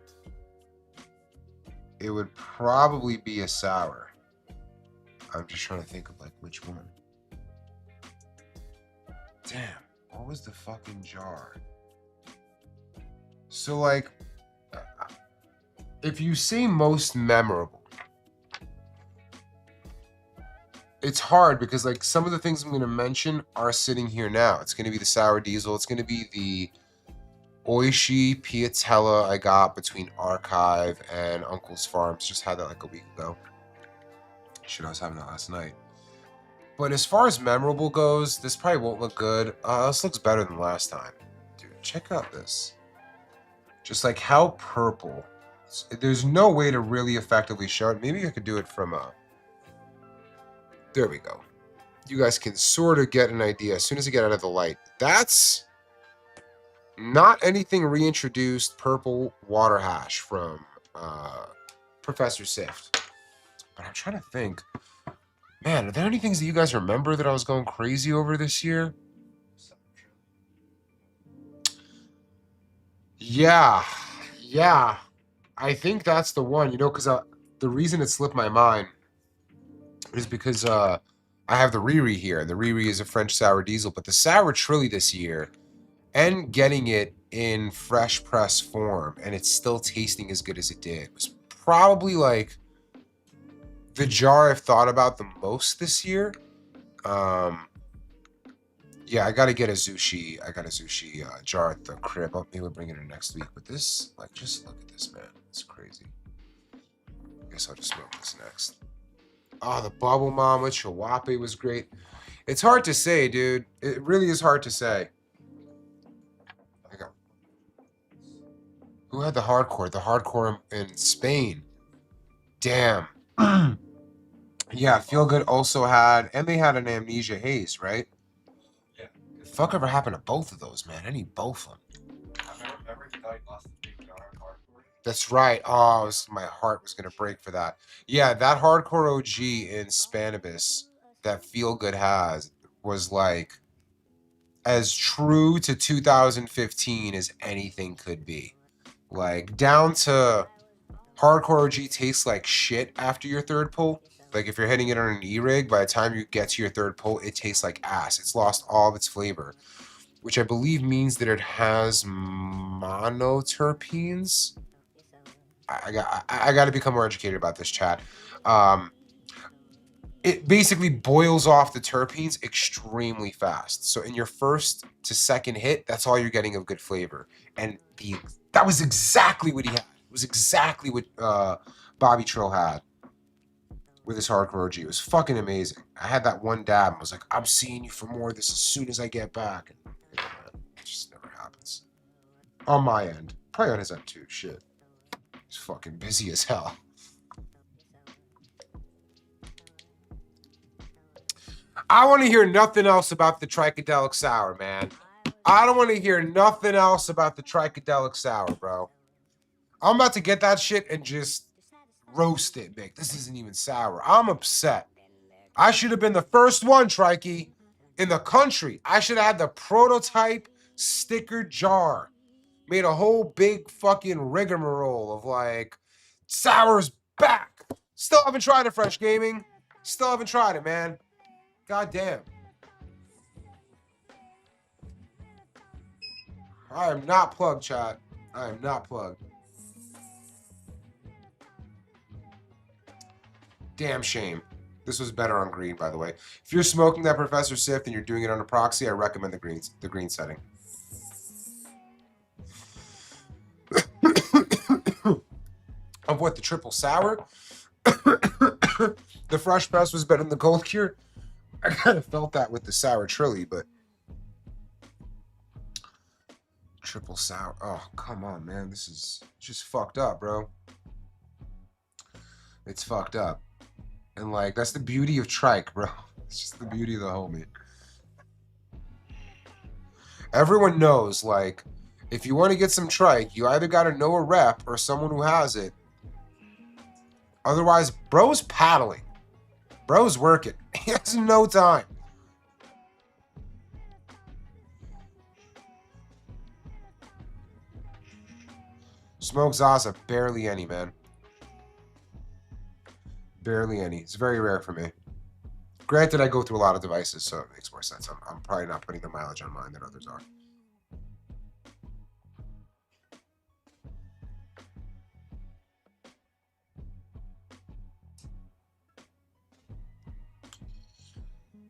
It would probably be a sour. I'm just trying to think of like which one. Damn, what was the fucking jar? So like, if you say most memorable, it's hard because like some of the things I'm going to mention are sitting here now. It's going to be the sour diesel. It's going to be the Oishi Piatella I got between Archive and Uncle's Farms. Just had that like a week ago. Shit, I was having that last night. But as far as memorable goes, this probably won't look good. This looks better than last time. Dude, check out this. Just like how purple. There's no way to really effectively show it. Maybe I could do it from a... There we go. You guys can sort of get an idea as soon as you get out of the light. That's not anything reintroduced purple water hash from Professor Sift. But I'm trying to think. Man, are there any things that you guys remember that I was going crazy over this year? Yeah. I think that's the one, you know, because the reason it slipped my mind is because I have the Riri here, and the Riri is a French sour diesel, but the Sour Trilly this year, and getting it in fresh press form, and it's still tasting as good as it did, was probably like the jar I've thought about the most this year. Yeah, I gotta get a Zushi. I got a Zushi jar at the crib. Maybe we'll bring it in next week. But this, like, just look at this, man. It's crazy. I guess I'll just smoke this next. Oh, the Bubble Mama Chihuahua was great. It's hard to say, dude. It really is hard to say. Who had the hardcore? The hardcore in Spain. Damn. Yeah, Feel Good also had, and they had an Amnesia Haze, right? Yeah. The fuck ever happened to both of those, man? I need both of them. I remember you thought you lost the big jar of hardcore. That's right. Oh, my heart was gonna break for that. Yeah, that hardcore OG in Spanibus that Feel Good has was like as true to 2015 as anything could be. Like down to hardcore OG tastes like shit after your third pull. Like if you're hitting it on an E-rig, by the time you get to your third pull, it tastes like ass. It's lost all of its flavor, which I believe means that it has monoterpenes. I got to become more educated about this, chat. It basically boils off the terpenes extremely fast. So in your first to second hit, that's all you're getting of good flavor. And that was exactly what he had. It was exactly what Bobby Trill had with his hardcore OG. It was fucking amazing. I had that one dab and was like, I'm seeing you for more of this as soon as I get back. And it just never happens. On my end. Probably on his end too. Shit. He's fucking busy as hell. I want to hear nothing else about the Tricadelic Sour, man. I don't want to hear nothing else about the Tricadelic Sour, bro. I'm about to get that shit and just roast it, Mick. This isn't even sour. I'm upset. I should have been the first one, Trikey, in the country. I should have had the prototype sticker jar. Made a whole big fucking rigmarole of like, sour's back. Still haven't tried it, Fresh Gaming. Still haven't tried it, man. God damn. I am not plugged, chat. I am not plugged. Damn shame. This was better on green, by the way. If you're smoking that Professor Sift and you're doing it on a proxy, I recommend the green setting. Of what, the triple sour? The fresh press was better than the cold cure? I kind of felt that with the Sour Trilly, but triple sour. Oh, come on, man. This is just fucked up, bro. It's fucked up. And like, that's the beauty of trike, bro. It's just the beauty of the homie. Everyone knows, like, if you want to get some trike, you either got to know a rep or someone who has it. Otherwise, bro's paddling. Bro's working. He has no time. Smoke Zaza, barely any, man. Barely any. It's very rare for me. Granted, I go through a lot of devices, so it makes more sense. I'm probably not putting the mileage on mine that others are.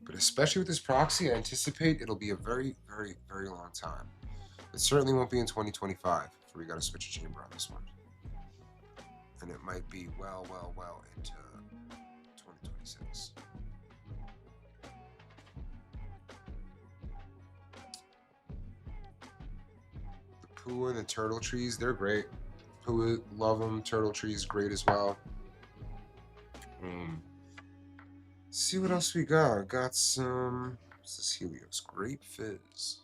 But especially with this proxy, I anticipate it'll be a very, very, very long time. It certainly won't be in 2025, for we got to switch a chamber on this one. And it might be well into 2026. The Pua and the Turtle Trees, they're great. Pua, love them. Turtle Trees, great as well. See what else we got. Got some. What's this Helios? Grape Fizz.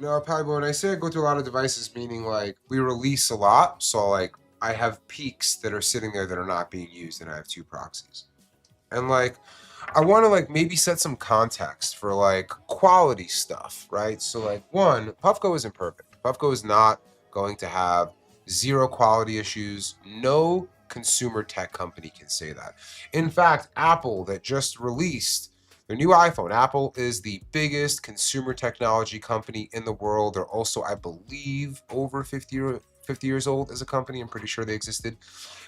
No, Paibo, when I say I go through a lot of devices, meaning like we release a lot. So like I have peaks that are sitting there that are not being used, and I have 2 proxies. And like I want to like maybe set some context for like quality stuff, right? So like one, Puffco isn't perfect. Puffco is not going to have 0 quality issues. No consumer tech company can say that. In fact, Apple that just released their new iPhone. Apple is the biggest consumer technology company in the world. They're also, I believe, over 50 years old as a company. I'm pretty sure they existed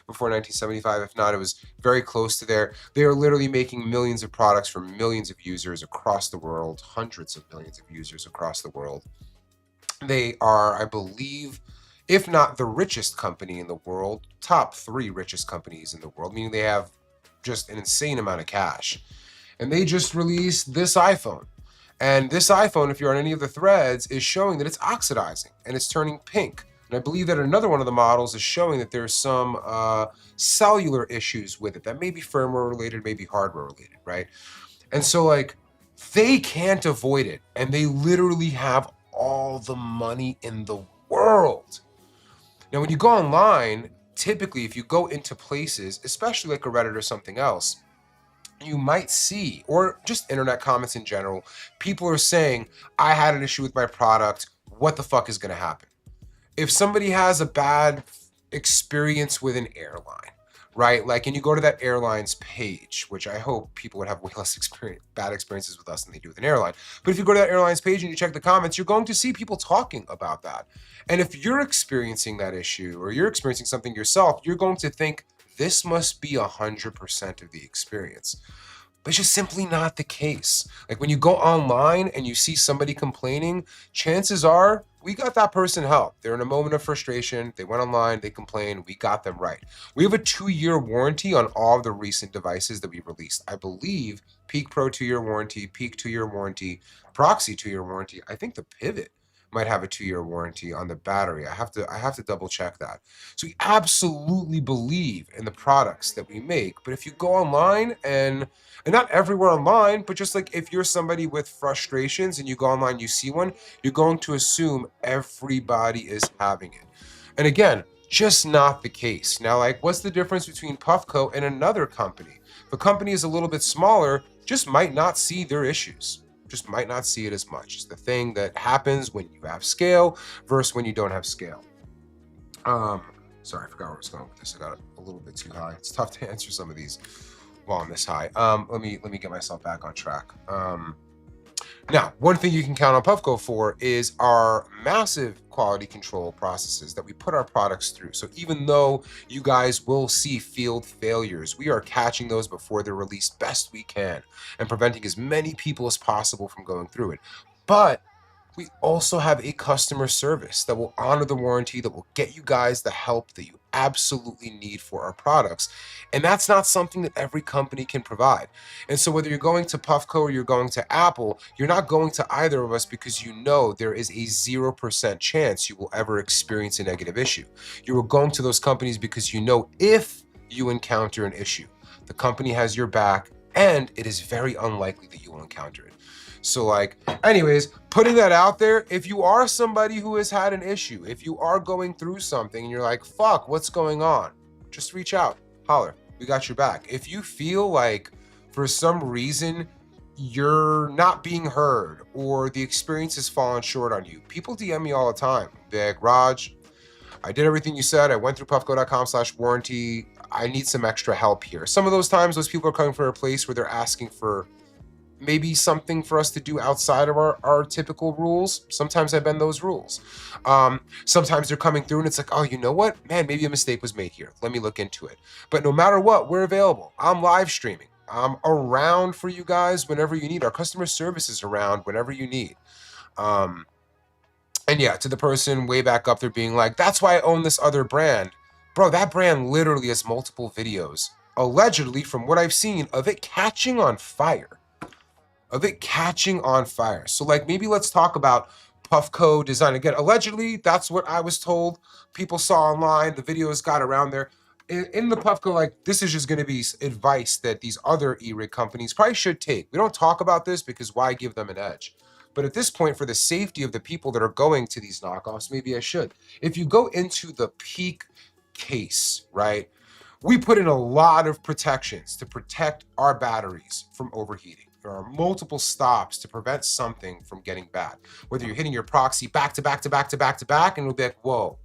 before 1975. If not, it was very close to there. They are literally making millions of products for millions of users across the world, hundreds of millions of users across the world. They are, I believe, if not the richest company in the world, top 3 richest companies in the world, meaning they have just an insane amount of cash. And they just released this iPhone. And this iPhone, if you're on any of the threads, is showing that it's oxidizing and it's turning pink. And I believe that another one of the models is showing that there's some cellular issues with it that may be firmware related, maybe hardware related, right? And so like they can't avoid it. And they literally have all the money in the world. Now, when you go online, typically if you go into places, especially like a Reddit or something else, you might see, or just internet comments in general, people are saying, I had an issue with my product. What the fuck is going to happen? If somebody has a bad experience with an airline, right? Like, and you go to that airline's page, which I hope people would have way less bad experiences with us than they do with an airline. But if you go to that airline's page and you check the comments, you're going to see people talking about that. And if you're experiencing that issue or you're experiencing something yourself, you're going to think this must be 100% of the experience. But it's just simply not the case. Like when you go online and you see somebody complaining, chances are we got that person help. They're in a moment of frustration. They went online, they complained, we got them right. We have a 2-year warranty on all of the recent devices that we released. I believe Peak Pro 2-year warranty, Peak 2-year warranty, Proxy 2-year warranty. I think the Pivot might have a 2-year warranty on the battery. I have to double check that. So we absolutely believe in the products that we make. But if you go online and not everywhere online, but just like if you're somebody with frustrations and you go online, you see one, you're going to assume everybody is having it. And again, just not the case. Now, like, what's the difference between Puffco and another company? If a company is a little bit smaller, just might not see their issues. Just might not see it as much. It's the thing that happens when you have scale versus when you don't have scale. Sorry, I forgot where I was going with this. I got it a little bit too high. It's tough to answer some of these while I'm this high. Let me get myself back on track. Now, one thing you can count on Puffco for is our massive quality control processes that we put our products through. So even though you guys will see field failures, we are catching those before they're released best we can and preventing as many people as possible from going through it. But we also have a customer service that will honor the warranty, that will get you guys the help that you absolutely need for our products. And that's not something that every company can provide. And so whether you're going to Puffco or you're going to Apple, you're not going to either of us because you know there is a 0% chance you will ever experience a negative issue. You are going to those companies because you know if you encounter an issue, the company has your back and it is very unlikely that you will encounter it. So like, anyways, putting that out there, if you are somebody who has had an issue, if you are going through something and you're like, fuck, what's going on? Just reach out, holler, we got your back. If you feel like for some reason you're not being heard or the experience has fallen short on you, people DM me all the time. They're like, Raj, I did everything you said. I went through puffco.com/warranty. I need some extra help here. Some of those times, those people are coming from a place where they're asking for maybe something for us to do outside of our typical rules. Sometimes I bend those rules. Sometimes they're coming through and it's like, oh, you know what? Man, maybe a mistake was made here. Let me look into it. But no matter what, we're available. I'm live streaming. I'm around for you guys whenever you need. Our customer service is around whenever you need. And yeah, to the person way back up there being like, that's why I own this other brand. Bro, that brand literally has multiple videos, allegedly, from what I've seen, of it catching on fire. So like, maybe let's talk about Puffco design. Again, allegedly, that's what I was told. People saw online, the videos got around there. In the Puffco, like, this is just going to be advice that these other e-rig companies probably should take. We don't talk about this because why give them an edge? But at this point, for the safety of the people that are going to these knockoffs, maybe I should. If you go into the Peak case, right, we put in a lot of protections to protect our batteries from overheating. There are multiple stops to prevent something from getting bad. Whether you're hitting your proxy back to back to back to back to back, and it'll be like, whoa,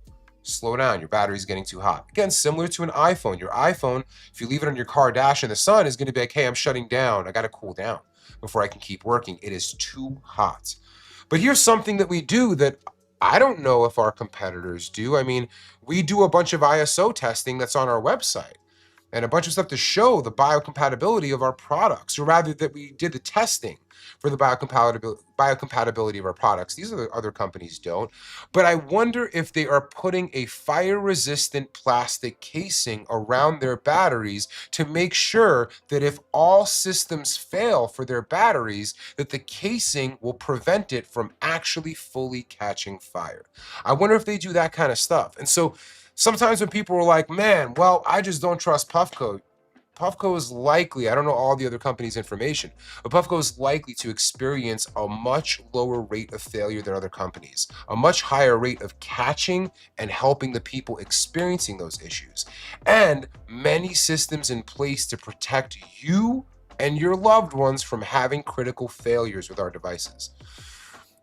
slow down, your battery's getting too hot. Again, similar to an iPhone. Your iPhone, if you leave it on your car dash in the sun, is going to be like, hey, I'm shutting down. I got to cool down before I can keep working. It is too hot. But here's something that we do that I don't know if our competitors do. I mean, we do a bunch of ISO testing that's on our website and a bunch of stuff to show the biocompatibility of our products, or rather that we did the testing for the biocompatibility of our products. These are the other companies don't. But I wonder if they are putting a fire-resistant plastic casing around their batteries to make sure that if all systems fail for their batteries, that the casing will prevent it from actually fully catching fire. I wonder if they do that kind of stuff. And so sometimes when people are like, man, well, I just don't trust Puffco. Puffco is likely, I don't know all the other companies' information, but Puffco is likely to experience a much lower rate of failure than other companies, a much higher rate of catching and helping the people experiencing those issues, and many systems in place to protect you and your loved ones from having critical failures with our devices.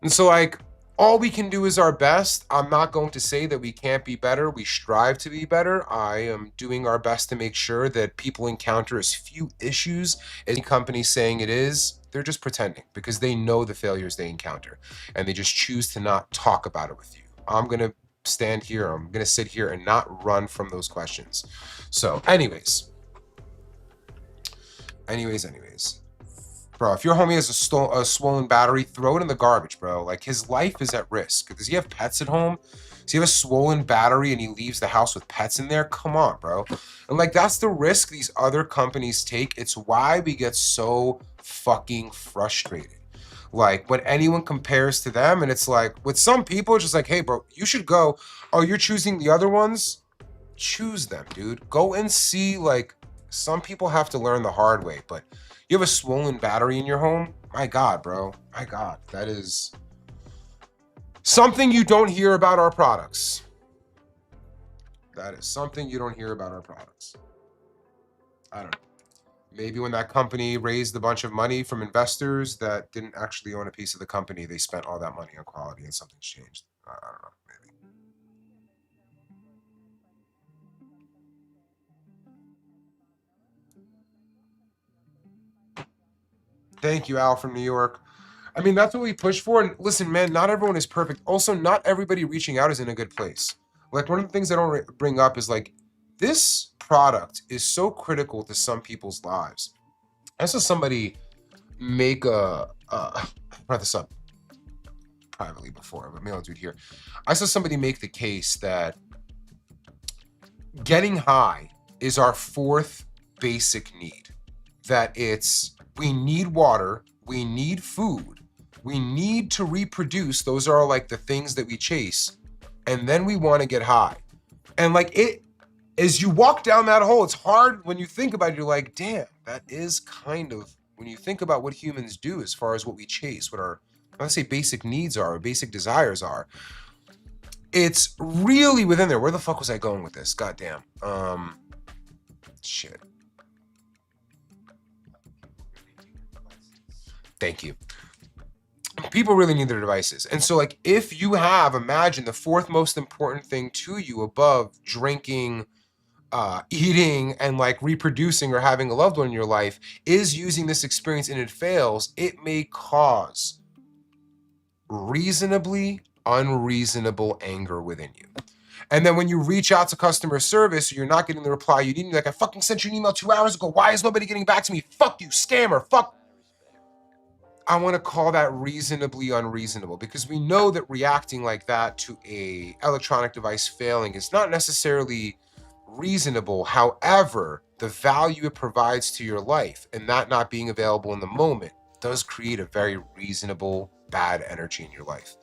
And so, like, all we can do is our best. I'm not going to say that we can't be better. We strive to be better. I am doing our best to make sure that people encounter as few issues as any company saying it is. They're just pretending because they know the failures they encounter and they just choose to not talk about it with you. I'm going to stand here. I'm going to sit here and not run from those questions. So anyways. Bro, if your homie has a swollen battery, throw it in the garbage, bro. Like, his life is at risk. Does he have pets at home? Does he have a swollen battery and he leaves the house with pets in there? Come on, bro. And, like, that's the risk these other companies take. It's why we get so fucking frustrated. Like, when anyone compares to them, and it's like, with some people, it's just like, hey, bro, you should go. Oh, you're choosing the other ones? Choose them, dude. Go and see, like, some people have to learn the hard way, but you have a swollen battery in your home? My God, bro. My God. That is something you don't hear about our products. That is something you don't hear about our products. I don't know. Maybe when that company raised a bunch of money from investors that didn't actually own a piece of the company, they spent all that money on quality and something's changed. I don't know. Maybe. Thank you, Al from New York. I mean, that's what we push for. And listen, man, not everyone is perfect. Also, not everybody reaching out is in a good place. Like, one of the things I don't bring up is, like, this product is so critical to some people's lives. I saw somebody make I brought this up privately before, but maybe I'll do it here. I saw somebody make the case that getting high is our fourth basic need. That it's, we need water, we need food, we need to reproduce. Those are like the things that we chase. And then we want to get high. And like, it, as you walk down that hole, it's hard when you think about it. You're like, damn, that is kind of, when you think about what humans do as far as what we chase, what our, let's say, basic needs are, or basic desires are, it's really within there. Where the fuck was I going with this? Goddamn. Shit. Thank you. People really need their devices. And so, like, if you have, imagine the fourth most important thing to you above drinking, eating, and like reproducing or having a loved one in your life is using this experience and it fails, it may cause reasonably unreasonable anger within you. And then when you reach out to customer service, you're not getting the reply you need. You're like, I fucking sent you an email 2 hours ago. Why is nobody getting back to me? Fuck you, scammer. Fuck. I want to call that reasonably unreasonable, because we know that reacting like that to a electronic device failing is not necessarily reasonable. However, the value it provides to your life and that not being available in the moment does create a very reasonable bad energy in your life.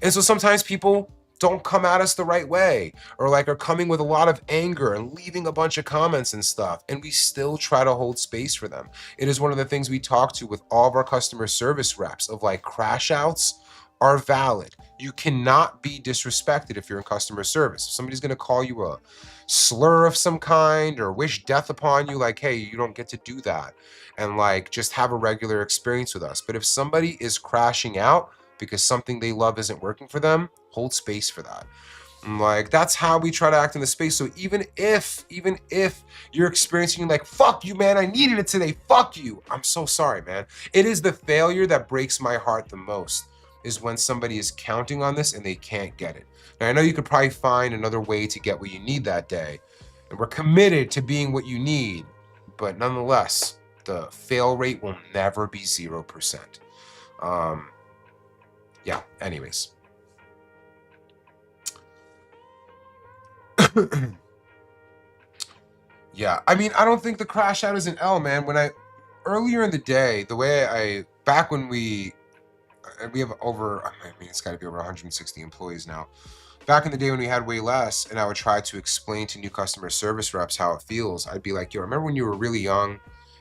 And so sometimes people don't come at us the right way, or like are coming with a lot of anger and leaving a bunch of comments and stuff, and we still try to hold space for them. It is one of the things we talk to with all of our customer service reps of like crash outs are valid. You cannot be disrespected if you're in customer service. If somebody's going to call you a slur of some kind or wish death upon you, like, hey, you don't get to do that, and like just have a regular experience with us. But if somebody is crashing out because something they love isn't working for them, hold space for that. And like, that's how we try to act in the space. So even if you're experiencing like, fuck you, man, I needed it today, fuck you, I'm so sorry, man. It is the failure that breaks my heart the most, is when somebody is counting on this and they can't get it. Now, I know you could probably find another way to get what you need that day, and we're committed to being what you need, but nonetheless, the fail rate will never be 0%. Yeah, anyways. Yeah, I mean, I don't think the crash out is an L, man. Earlier in the day, back when we have over, I mean, it's got to be over 160 employees now. Back in the day when we had way less, and I would try to explain to new customer service reps how it feels, I'd be like, yo, remember when you were really young,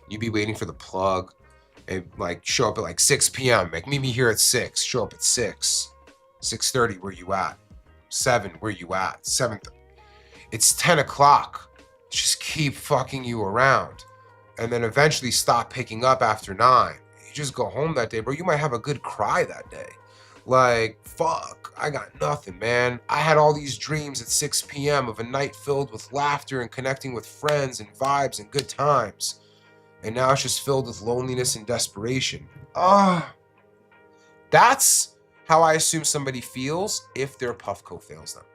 you'd be waiting for the plug, and like show up at like 6 p.m., like meet me here at 6, show up at 6, 6:30, where you at? 7, where you at? 7, it's 10 o'clock, just keep fucking you around, and then eventually stop picking up after 9. You just go home that day, bro. You might have a good cry that day. Like, fuck, I got nothing, man. I had all these dreams at 6 p.m. of a night filled with laughter and connecting with friends and vibes and good times. And now it's just filled with loneliness and desperation. That's how I assume somebody feels if their Puffco fails them.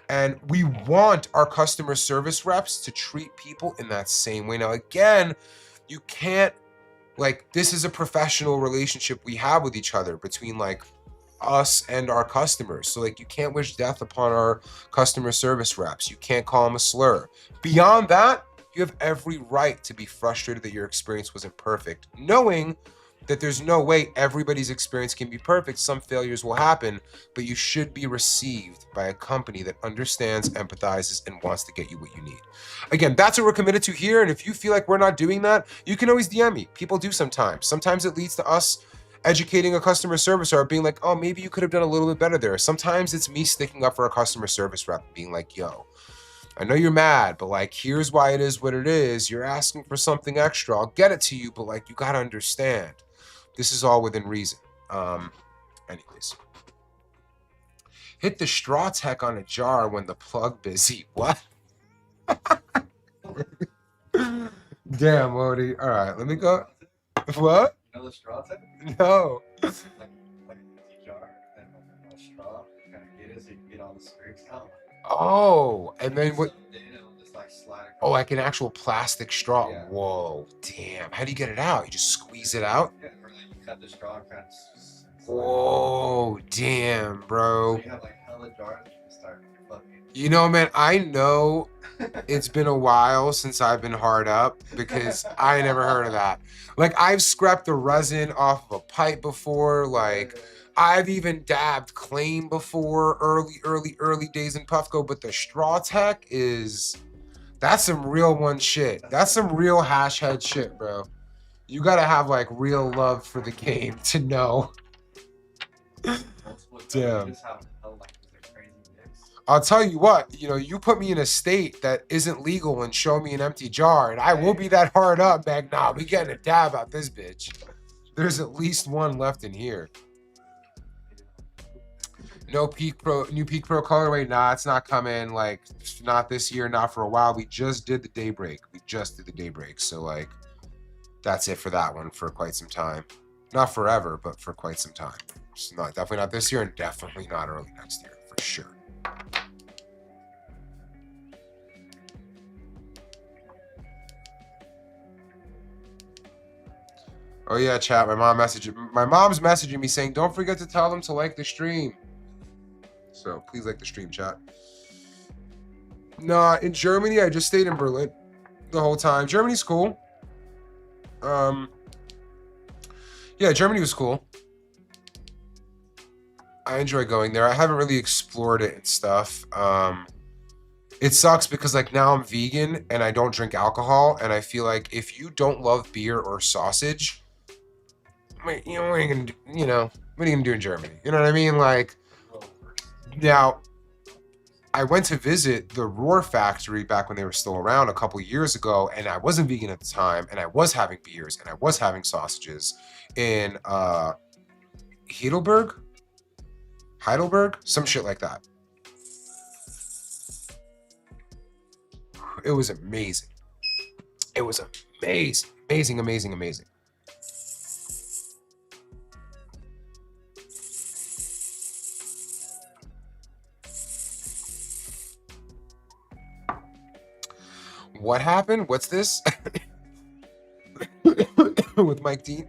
And we want our customer service reps to treat people in that same way. Now, again, you can't, like, this is a professional relationship we have with each other between like us and our customers. So like, you can't wish death upon our customer service reps. You can't call them a slur. Beyond that, you have every right to be frustrated that your experience wasn't perfect, knowing that there's no way everybody's experience can be perfect. Some failures will happen, but you should be received by a company that understands, empathizes, and wants to get you what you need. Again, that's what we're committed to here, and if you feel like we're not doing that, you can always DM me. People do sometimes. Sometimes it leads to us educating a customer service or being like, oh, maybe you could have done a little bit better there. Sometimes it's me sticking up for a customer service rep, being like, yo, I know you're mad, but like, here's why it is what it is. You're asking for something extra. I'll get it to you, but like, you gotta understand. This is all within reason. Anyways. Hit the straw tech on a jar when the plug busy. What? Damn, Wody. All right, let me go. What? You know the straw type? No. Like an empty jar, and then a straw, kind of get it so you can get all the scrapes out. Oh, and then what? Then it'll just like slide across. Oh, like an actual plastic straw. Yeah. Whoa, damn. How do you get it out? You just squeeze it out? Yeah, or like you cut the straw and kind of slide Whoa, damn, bro. So you have like hella jars and you can start fucking. You know, man, I know it's been a while since I've been hard up because I never heard of that. Like, I've scrapped the resin off of a pipe before. Like, I've even dabbed claim before, early days in Puffco, but the straw tech that's some real one shit. That's some real hash head shit, bro. You gotta have like real love for the game to know. Damn. I'll tell you what, you put me in a state that isn't legal and show me an empty jar, and I will be that hard up, man. Nah, we getting a dab out this bitch. There's at least one left in here. No new Peak Pro colorway. Nah, it's not coming. Like, not this year, not for a while. We just did the Daybreak. So, like, that's it for that one for quite some time. Not forever, but for quite some time. It's definitely not this year, and definitely not early next year, for sure. Oh yeah, chat. My mom's messaging me saying, "Don't forget to tell them to like the stream." So please like the stream, chat. Nah, in Germany, I just stayed in Berlin the whole time. Germany's cool. Yeah, Germany was cool. I enjoy going there. I haven't really explored it and stuff. It sucks because like now I'm vegan and I don't drink alcohol, and I feel like if you don't love beer or sausage, what are you gonna do, what are you gonna do in Germany? You know what I mean? Like, now I went to visit the Rohr factory back when they were still around a couple years ago, and I wasn't vegan at the time, and I was having beers and I was having sausages in Heidelberg, some shit like that. It was amazing. It was amazing, amazing, amazing, amazing. What happened? What's this? With Mike Dean?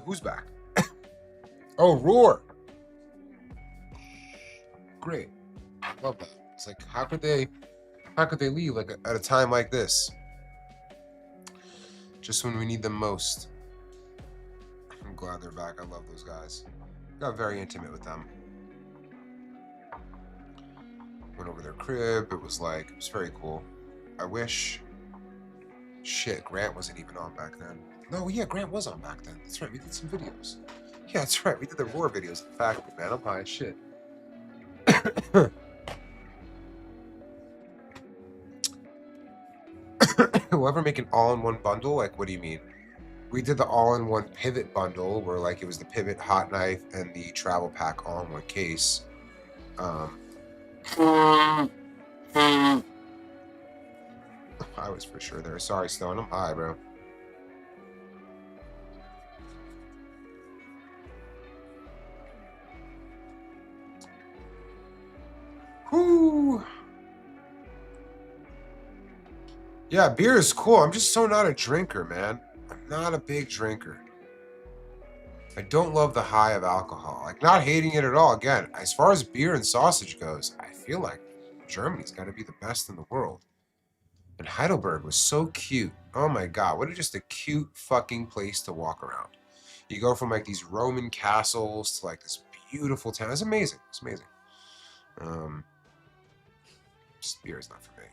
Who's back? Oh, Rohr. Great. Love that. It's like, how could they leave like at a time like this? Just when we need them most. I'm glad they're back. I love those guys. Got very intimate with them. Went over their crib. It was very cool. I wish. Shit, Grant wasn't even on back then. No, yeah, Grant was on back then. That's right. We did some videos. Yeah, that's right. We did the Rohr videos. In fact, man, I'm high as shit. We'll ever make an all-in-one bundle? Like, what do you mean? We did the all-in-one pivot bundle where like it was the pivot, hot knife, and the travel pack all in one case. I was for sure there. Sorry, Stone. I'm high, bro. Whoo. Yeah, beer is cool. I'm just so not a drinker, man. I'm not a big drinker. I don't love the high of alcohol. Like, not hating it at all. Again, as far as beer and sausage goes, I feel like Germany's got to be the best in the world. And Heidelberg was so cute. Oh my God, what just a cute fucking place to walk around. You go from like these Roman castles to like this beautiful town. It's amazing. It's amazing. Just beer is not for me.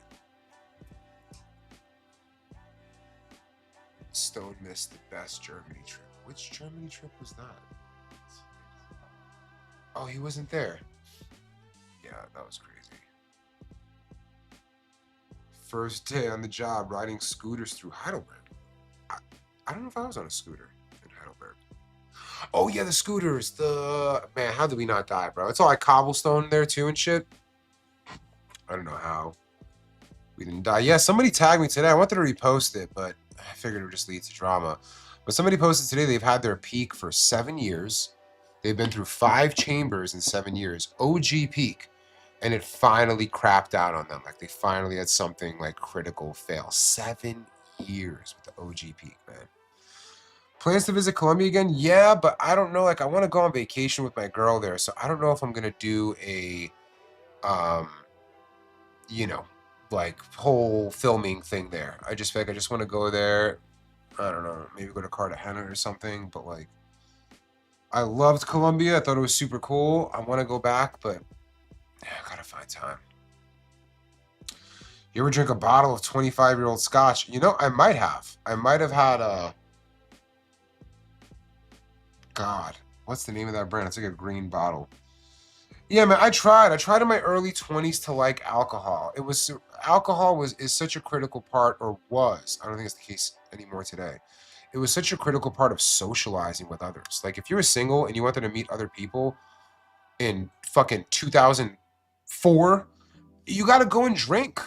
Stone missed the best Germany trip. Which Germany trip was that? Oh, he wasn't there. Yeah, that was crazy. First day on the job, riding scooters through Heidelberg. I don't know if I was on a scooter in Heidelberg. Oh yeah, the scooters. Man, how did we not die, bro? It's all like cobblestone there too and shit. I don't know how we didn't die. Yeah, somebody tagged me today. I wanted to repost it, but I figured it would just lead to drama. But somebody posted today they've had their peak for 7 years. They've been through 5 chambers in 7 years. OG peak. And it finally crapped out on them. Like, they finally had something like critical fail. 7 years with the OG peak, man. Plans to visit Colombia again? Yeah, but I don't know. Like, I want to go on vacation with my girl there. So I don't know if I'm going to do a, like whole filming thing there. I just feel like I just want to go there. I don't know, maybe go to Cartagena or something. But like, I loved Colombia. I thought it was super cool. I want to go back, but I gotta find time. You ever drink a bottle of 25-year-old scotch? You know, I might have. I might have had a... God, what's the name of that brand? It's like a green bottle. Yeah, man, I tried in my early 20s to like alcohol. Alcohol is such a critical part, or was. I don't think it's the case anymore today. It was such a critical part of socializing with others. Like, if you were single and you wanted to meet other people in fucking 2004, you got to go and drink.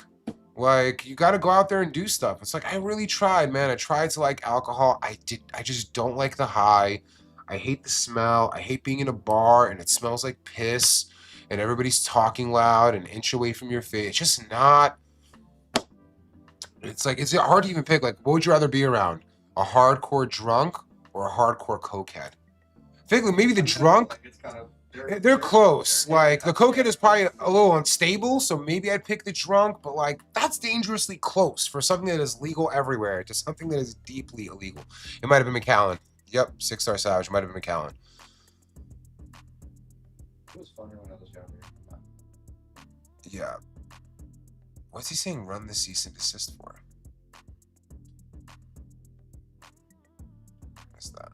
Like, you got to go out there and do stuff. It's like, I really tried, man. I tried to like alcohol. I just don't like the high. I hate the smell. I hate being in a bar and it smells like piss and everybody's talking loud an inch away from your face. It's just not It's like, it's hard to even pick. Like, what would you rather be around? A hardcore drunk or a hardcore cokehead? I think like maybe the drunk, Like, it's kind of, they're close. Like, the cokehead is probably a little unstable, so maybe I'd pick the drunk, but like, that's dangerously close for something that is legal everywhere to something that is deeply illegal. It might have been McAllen. Yep, 6-star Savage. It might have been McAllen. It was funny when I was younger. Yeah. What's he saying run the cease and desist for? What's that?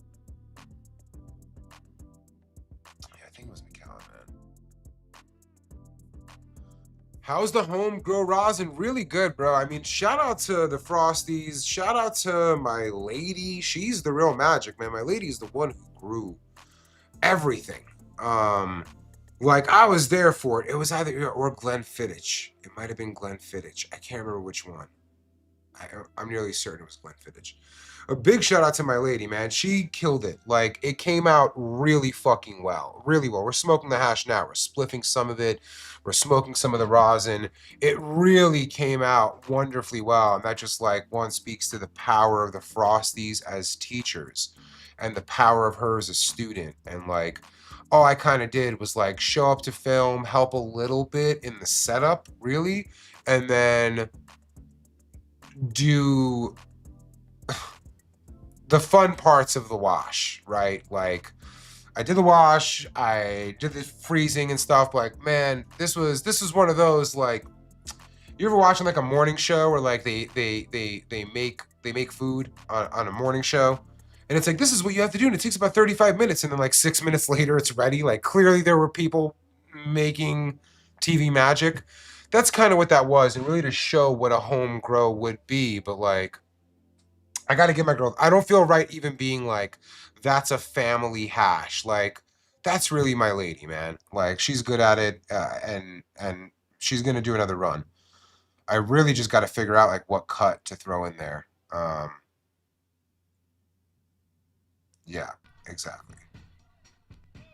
Yeah, I think it was McAllen, man. How's the home grow rosin? Really good, bro. I mean, shout out to the Frosties. Shout out to my lady. She's the real magic, man. My lady is the one who grew everything. Like, I was there for it. It was either or Glenfiddich. It might have been Glenfiddich. I can't remember which one. I'm nearly certain it was Glenfiddich. A big shout out to my lady, man. She killed it. Like, it came out really fucking well. Really well. We're smoking the hash now. We're spliffing some of it. We're smoking some of the rosin. It really came out wonderfully well. And that just, like, one speaks to the power of the Frosties as teachers and the power of her as a student. And, like, all I kind of did was like show up to film, help a little bit in the setup, really, and then do the fun parts of the wash, right? Like, I did the wash, I did the freezing and stuff, but like, man, this was one of those, like, you ever watching like a morning show where like they make food on a morning show? And it's like, this is what you have to do. And it takes about 35 minutes. And then like 6 minutes later, it's ready. Like, clearly there were people making TV magic. That's kind of what that was. And really to show what a home grow would be. But like, I got to get my girl. I don't feel right even being like, that's a family hash. Like, that's really my lady, man. Like, she's good at it. And she's going to do another run. I really just got to figure out like what cut to throw in there. Yeah, exactly.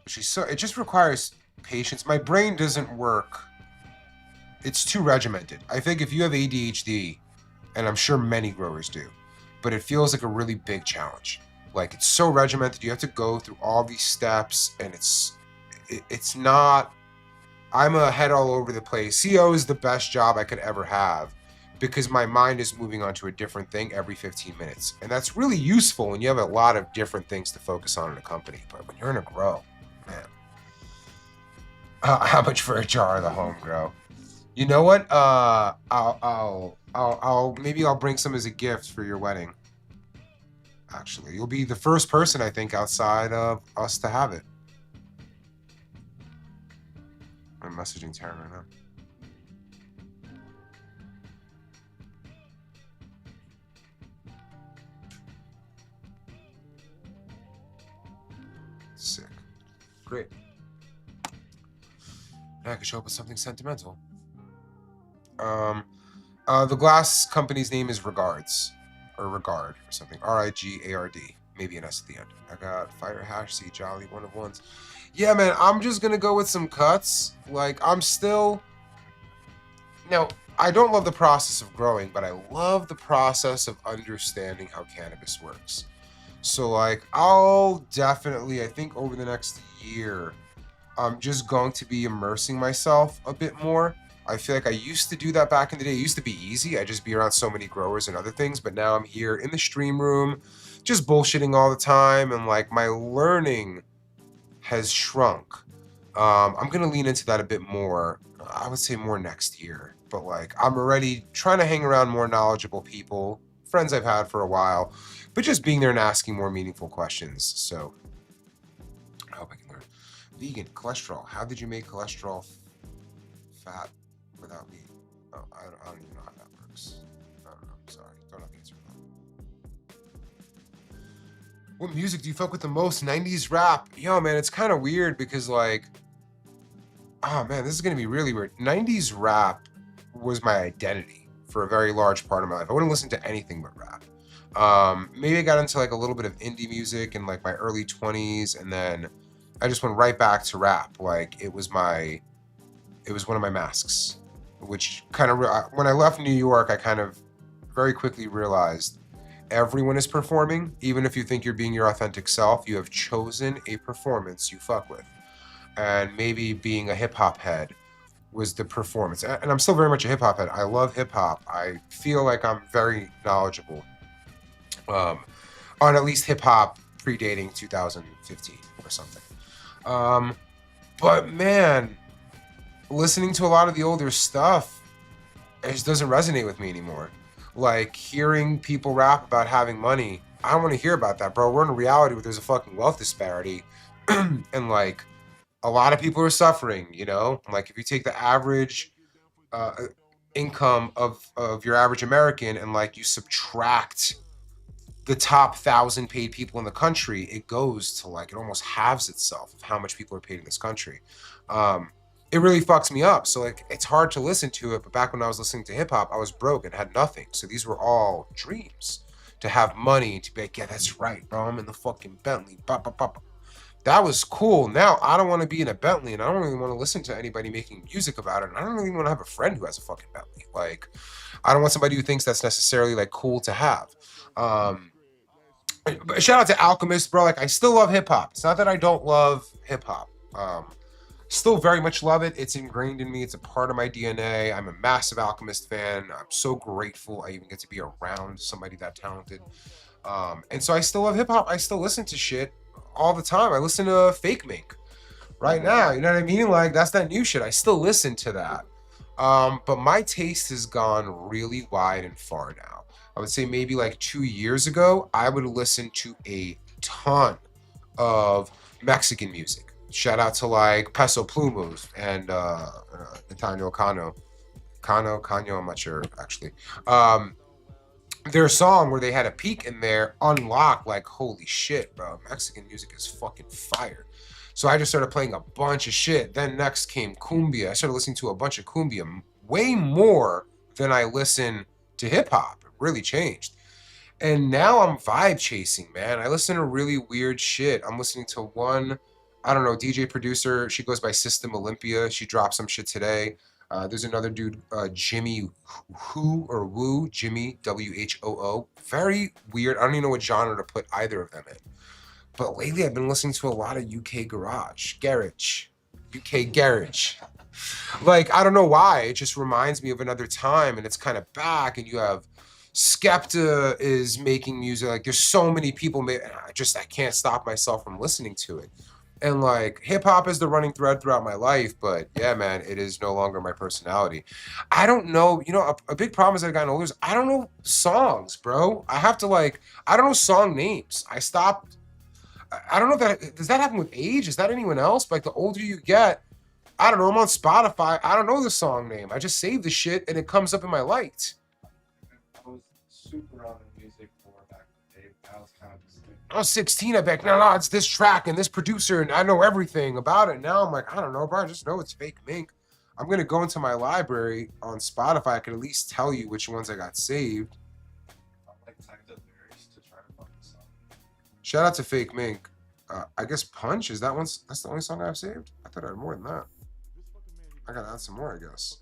She's so, it just requires patience. My brain doesn't work. It's too regimented. I think if you have ADHD, and I'm sure many growers do, but it feels like a really big challenge. Like, it's so regimented. You have to go through all these steps, and it's not, I'm a head all over the place. CO is the best job I could ever have, because my mind is moving on to a different thing every 15 minutes. And that's really useful when you have a lot of different things to focus on in a company. But when you're in a grow, man. How much for a jar of the home grow? You know what? Maybe I'll bring some as a gift for your wedding. Actually, you'll be the first person, I think, outside of us to have it. I'm messaging Taryn right now. Sick. Great. Now I can show up with something sentimental. The glass company's name is Regards. Or Regard or something. RIGARD. Maybe an S at the end. I got Fire Hash, C Jolly, one of ones. Yeah, man, I'm just gonna go with some cuts. Like, I'm still... Now, I don't love the process of growing, but I love the process of understanding how cannabis works. So, like, I'll definitely, I think over the next year, I'm just going to be immersing myself a bit more. I feel like I used to do that back in the day. It used to be easy. I'd just be around so many growers and other things, but now I'm here in the stream room, just bullshitting all the time, and, like, my learning has shrunk. I'm going to lean into that a bit more. I would say more next year. But, like, I'm already trying to hang around more knowledgeable people, friends I've had for a while, but just being there and asking more meaningful questions. So I hope I can learn. Vegan, cholesterol. How did you make cholesterol fat without meat? Oh, I don't even know how that works. I don't know. Sorry. Don't have the answer for that. What music do you fuck with the most? 90s rap. Yo, man, it's kind of weird because, like, oh, man, this is going to be really weird. 90s rap was my identity for a very large part of my life. I wouldn't listen to anything but rap. Maybe I got into like a little bit of indie music in like my early 20s, and then I just went right back to rap. Like, it was one of my masks, which kind of, when I left New York, I kind of very quickly realized everyone is performing. Even if you think you're being your authentic self, you have chosen a performance you fuck with. And maybe being a hip hop head was the performance. And I'm still very much a hip hop head. I love hip hop. I feel like I'm very knowledgeable on at least hip hop predating 2015 or something. But man, listening to a lot of the older stuff, it just doesn't resonate with me anymore. Like hearing people rap about having money, I don't want to hear about that, bro. We're in a reality where there's a fucking wealth disparity, and like a lot of people are suffering. You know, like if you take the average income of your average American and like you subtract the top 1,000 paid people in the country, it goes to like, it almost halves itself of how much people are paid in this country. It really fucks me up. So like, it's hard to listen to it. But back when I was listening to hip hop, I was broke and had nothing. So these were all dreams, to have money, to be like, yeah, that's right, bro. I'm in the fucking Bentley. Bah, bah, bah, bah. That was cool. Now I don't want to be in a Bentley, and I don't really want to listen to anybody making music about it. And I don't really want to have a friend who has a fucking Bentley. Like, I don't want somebody who thinks that's necessarily like cool to have. But shout out to Alchemist, bro. Like, I still love hip hop. It's not that I don't love hip hop. Still very much love it. It's ingrained in me. It's a part of my DNA. I'm a massive Alchemist fan. I'm so grateful I even get to be around somebody that talented. And so I still love hip hop. I still listen to shit all the time. I listen to Fake Mink right now. You know what I mean? Like, that's that new shit. I still listen to that. But my taste has gone really wide and far now. I would say maybe like 2 years ago, I would listen to a ton of Mexican music. Shout out to like Peso Plumos and Nathaniel Cano, I'm not sure actually. Their song where they had a peak in there unlocked, like, holy shit, bro, Mexican music is fucking fire. So I just started playing a bunch of shit. Then next came cumbia. I started listening to a bunch of cumbia, way more than I listen to hip hop. It really changed. And now I'm vibe chasing, man. I listen to really weird shit. I'm listening to one, I don't know, DJ producer. She goes by System Olympia. She dropped some shit today. There's another dude, Jimmy Woo, Jimmy, WHOO. Very weird. I don't even know what genre to put either of them in. But lately I've been listening to a lot of UK garage. Like, I don't know why. It just reminds me of another time, and it's kind of back, and you have Skepta is making music. Like, there's so many people, I can't stop myself from listening to it. And like, hip hop is the running thread throughout my life, but yeah, man, it is no longer my personality. I don't know, you know, a big problem as I've gotten older is I don't know songs, bro. I have to like, I don't know song names. I stopped. I don't know if that, does that happen with age? Is that anyone else? Like, the older you get, I don't know, I'm on Spotify. I don't know the song name. I just save the shit and it comes up in my liked. I was super on the music for back in the day. I was kind of just like, I was 16, I bet, no, it's this track and this producer, and I know everything about it. Now I'm like, I don't know, bro, I just know it's Fake Mink. I'm going to go into my library on Spotify. I can at least tell you which ones I got saved. I'm like typed up lyrics to try to find the song. Shout out to Fake Mink. I guess Punch, that's the only song I have saved? I thought I had more than that. I got to add some more, I guess.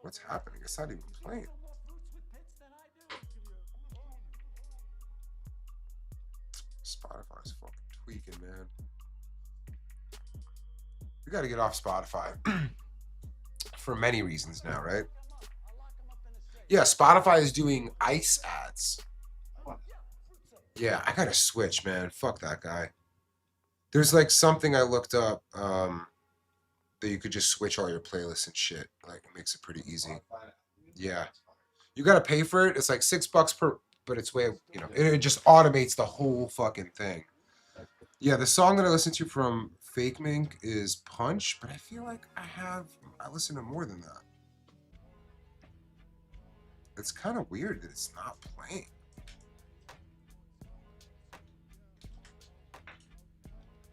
What's happening? It's not even playing. Spotify's fucking tweaking, man. We gotta get off Spotify. For many reasons now, right? Yeah, Spotify is doing ICE ads. Yeah, I gotta switch, man. Fuck that guy. There's like something I looked up that you could just switch all your playlists and shit. Like, it makes it pretty easy. Yeah. You gotta pay for it. It's like $6 per, but it's way, you know, it just automates the whole fucking thing. Yeah, the song that I listened to from Fake Mink is Punch, but I feel like I listen to more than that. It's kind of weird that it's not playing.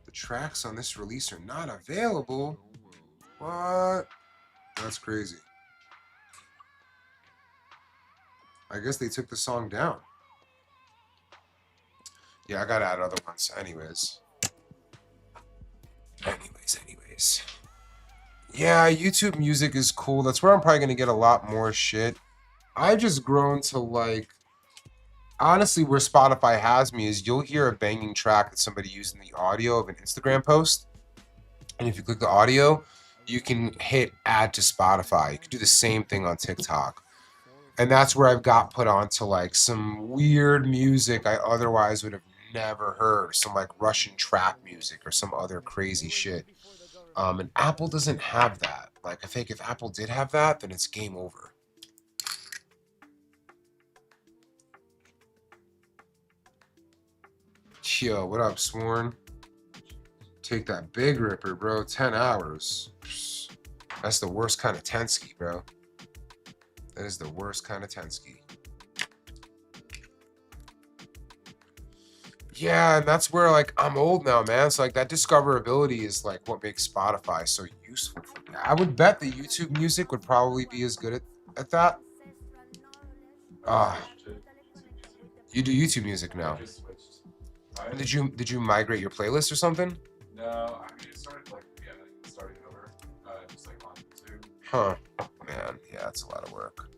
The tracks on this release are not available. What? That's crazy. I guess they took the song down. Yeah, I gotta add other ones. Anyways. Yeah, YouTube Music is cool. That's where I'm probably gonna get a lot more shit. I've just grown to like, honestly, where Spotify has me is you'll hear a banging track that somebody used in the audio of an Instagram post, and if you click the audio, you can hit add to Spotify. You can do the same thing on TikTok. And that's where I've got put onto like some weird music I otherwise would have never heard. Some like Russian trap music or some other crazy shit. And Apple doesn't have that. Like I think if Apple did have that, then it's game over. Yo, what up, Sworn? Take that Big Ripper, bro. 10 hours. Psst. That's the worst kind of Tensky, bro. That is the worst kind of Tensky. Yeah, and that's where like I'm old now, man. So like that discoverability is like what makes Spotify so useful for me. I would bet the YouTube Music would probably be as good at that. You do YouTube Music now. I just switched. Did you migrate your playlist or something? No, I mean it started like starting over, just like on YouTube. Huh. Man, yeah, that's a lot of work.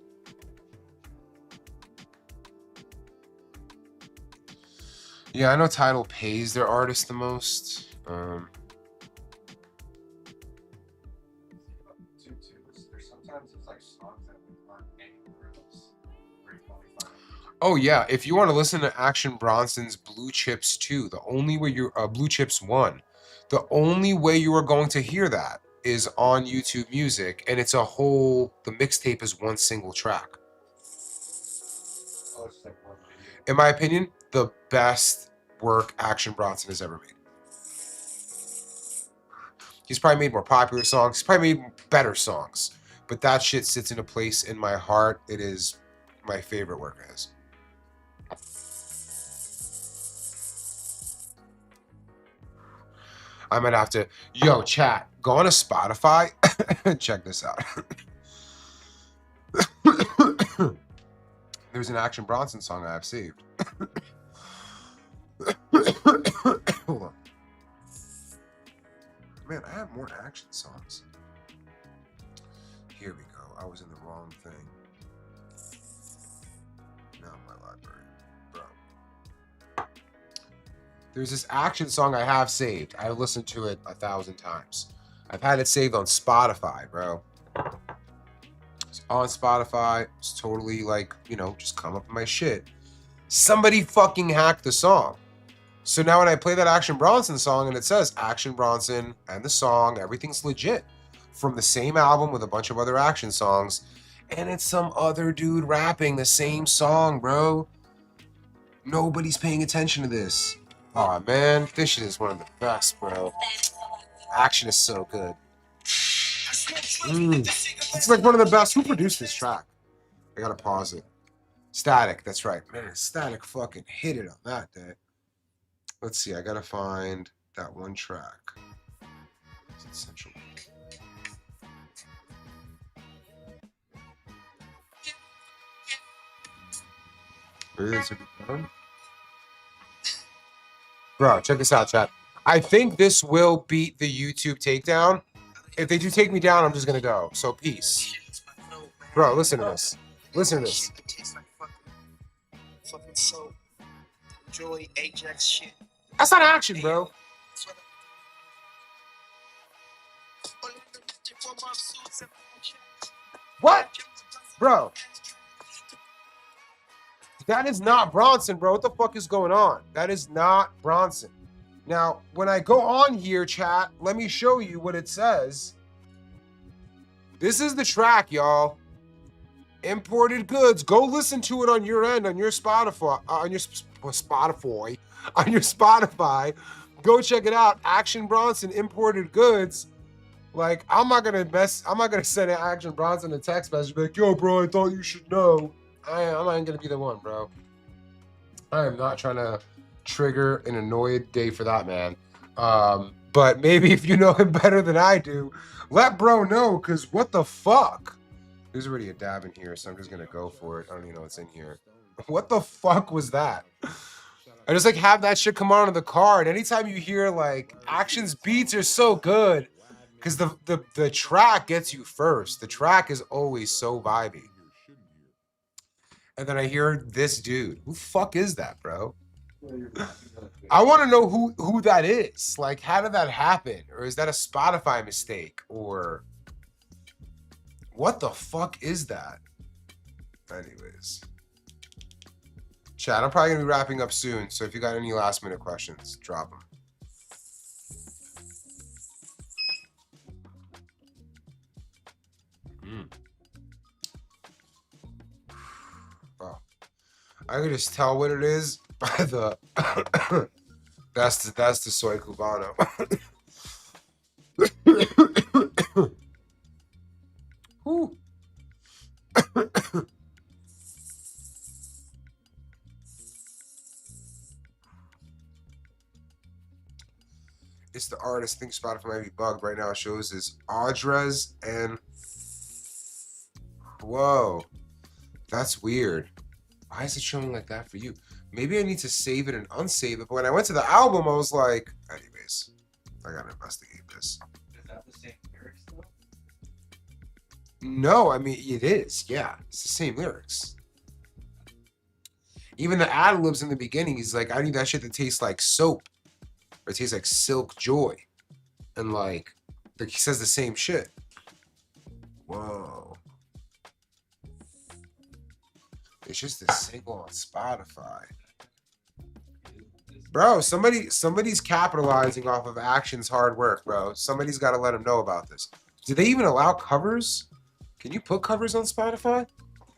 Yeah, I know Tidal pays their artists the most. There's sometimes it's like songs that aren't anywhere else where you can only find on Oh yeah, if you want to listen to Action Bronson's Blue Chips 2, the only way you're Blue Chips 1, the only way you are going to hear that is on YouTube Music, and it's a whole. The mixtape is one single track. Oh, it's like one video. In my opinion, the best work Action Bronson has ever made. He's probably made more popular songs. He's probably made better songs, but that shit sits in a place in my heart. It is my favorite work of his. I might have to, yo, chat, go on to Spotify and check this out. There's an Action Bronson song I have saved. Hold on. Man, I have more action songs. Here we go. I was in the wrong thing. Now my library. Bro. There's this action song I have saved. I've listened to it 1,000 times. I've had it saved on Spotify, bro. It's on Spotify. It's totally like, you know, just come up with my shit. Somebody fucking hacked the song. So now when I play that Action Bronson song and it says Action Bronson and the song, everything's legit. From the same album with a bunch of other action songs. And it's some other dude rapping the same song, bro. Nobody's paying attention to this. Aw, man, this shit is one of the best, bro. Action is so good. It's like one of the best. Who produced this track? I gotta pause it. Static, that's right. Man, Static fucking hit it on that day. Let's see, I gotta find that one track. Is it Central? Is it done? Bro, check this out, chat. I think this will beat the YouTube takedown. If they do take me down, I'm just gonna go. So peace. Bro, listen to this. Listen to this. Fucking soap. Joy Ajax shit. That's not action, bro. What? Bro. That is not Bronson, bro. What the fuck is going on? That is not Bronson. Now, when I go on here, chat, let me show you what it says. This is the track, y'all. Imported Goods. Go listen to it on your end, on your Spotify, on your Spotify. Go check it out. Action Bronson, Imported Goods. Like, I'm not gonna send Action Bronson a text message like, yo, bro, I thought you should know. I'm not gonna be the one, bro. I am not trying to trigger an annoyed day for that, man. But maybe if you know him better than I do, let bro know, because what the fuck? There's already a dab in here, so I'm just gonna go for it. I don't even know what's in here. What the fuck was that? I just like have that shit come on in the car, and anytime you hear like Action's beats are so good, Because the track gets you first. The track is always so vibey. And then I hear this dude. Who fuck is that, bro? I want to know who that is. Like, how did that happen? Or is that a Spotify mistake? Or what the fuck is that? Anyways. Chat, I'm probably going to be wrapping up soon. So if you got any last minute questions, drop them. Wow. I can just tell what it is by the that's the soy cubano. Whew. It's the artist. I think Spotify might be bugged right now. It shows is Audrez and whoa, that's weird. Why is it showing like that for you? Maybe I need to save it and unsave it. But when I went to the album, I was like, anyways, I gotta investigate this. Is that the same lyrics though? No, I mean it is. Yeah, it's the same lyrics. Even the ad libs in the beginning, he's like, I need that shit that tastes like soap, or it tastes like Silk Joy, and like he says the same shit. Whoa. It's just a single on Spotify. Bro, somebody's capitalizing off of Action's hard work, bro. Somebody's got to let them know about this. Do they even allow covers? Can you put covers on Spotify?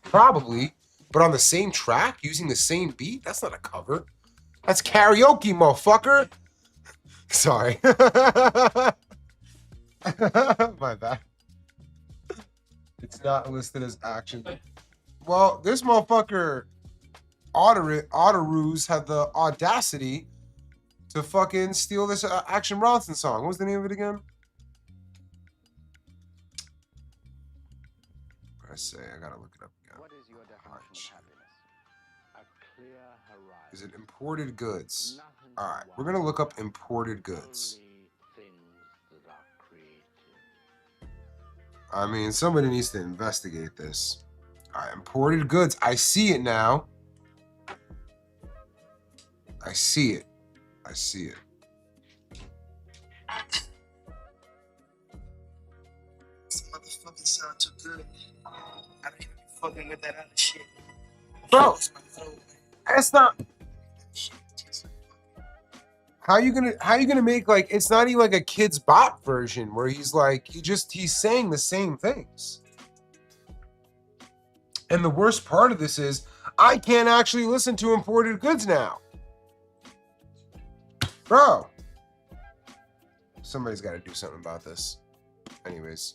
Probably. But on the same track, using the same beat? That's not a cover. That's karaoke, motherfucker. Sorry. My bad. It's not listed as Action. Well, this motherfucker, Otterus, had the audacity to fucking steal this Action Bronson song. What was the name of it again? I say, I gotta look it up again. What is your definition of happiness? A clear horizon. Is it imported goods? All right, we're gonna look up imported goods. I mean, somebody needs to investigate this. All right, imported goods. I see it now. I see it. I see it. This motherfucking sound too good. I don't even be fucking with that other shit. Bro, it's not. How you gonna make like it's not even like a kid's bop version where he's like he's saying the same things. And the worst part of this is I can't actually listen to imported goods now. Bro. Somebody's got to do something about this. Anyways,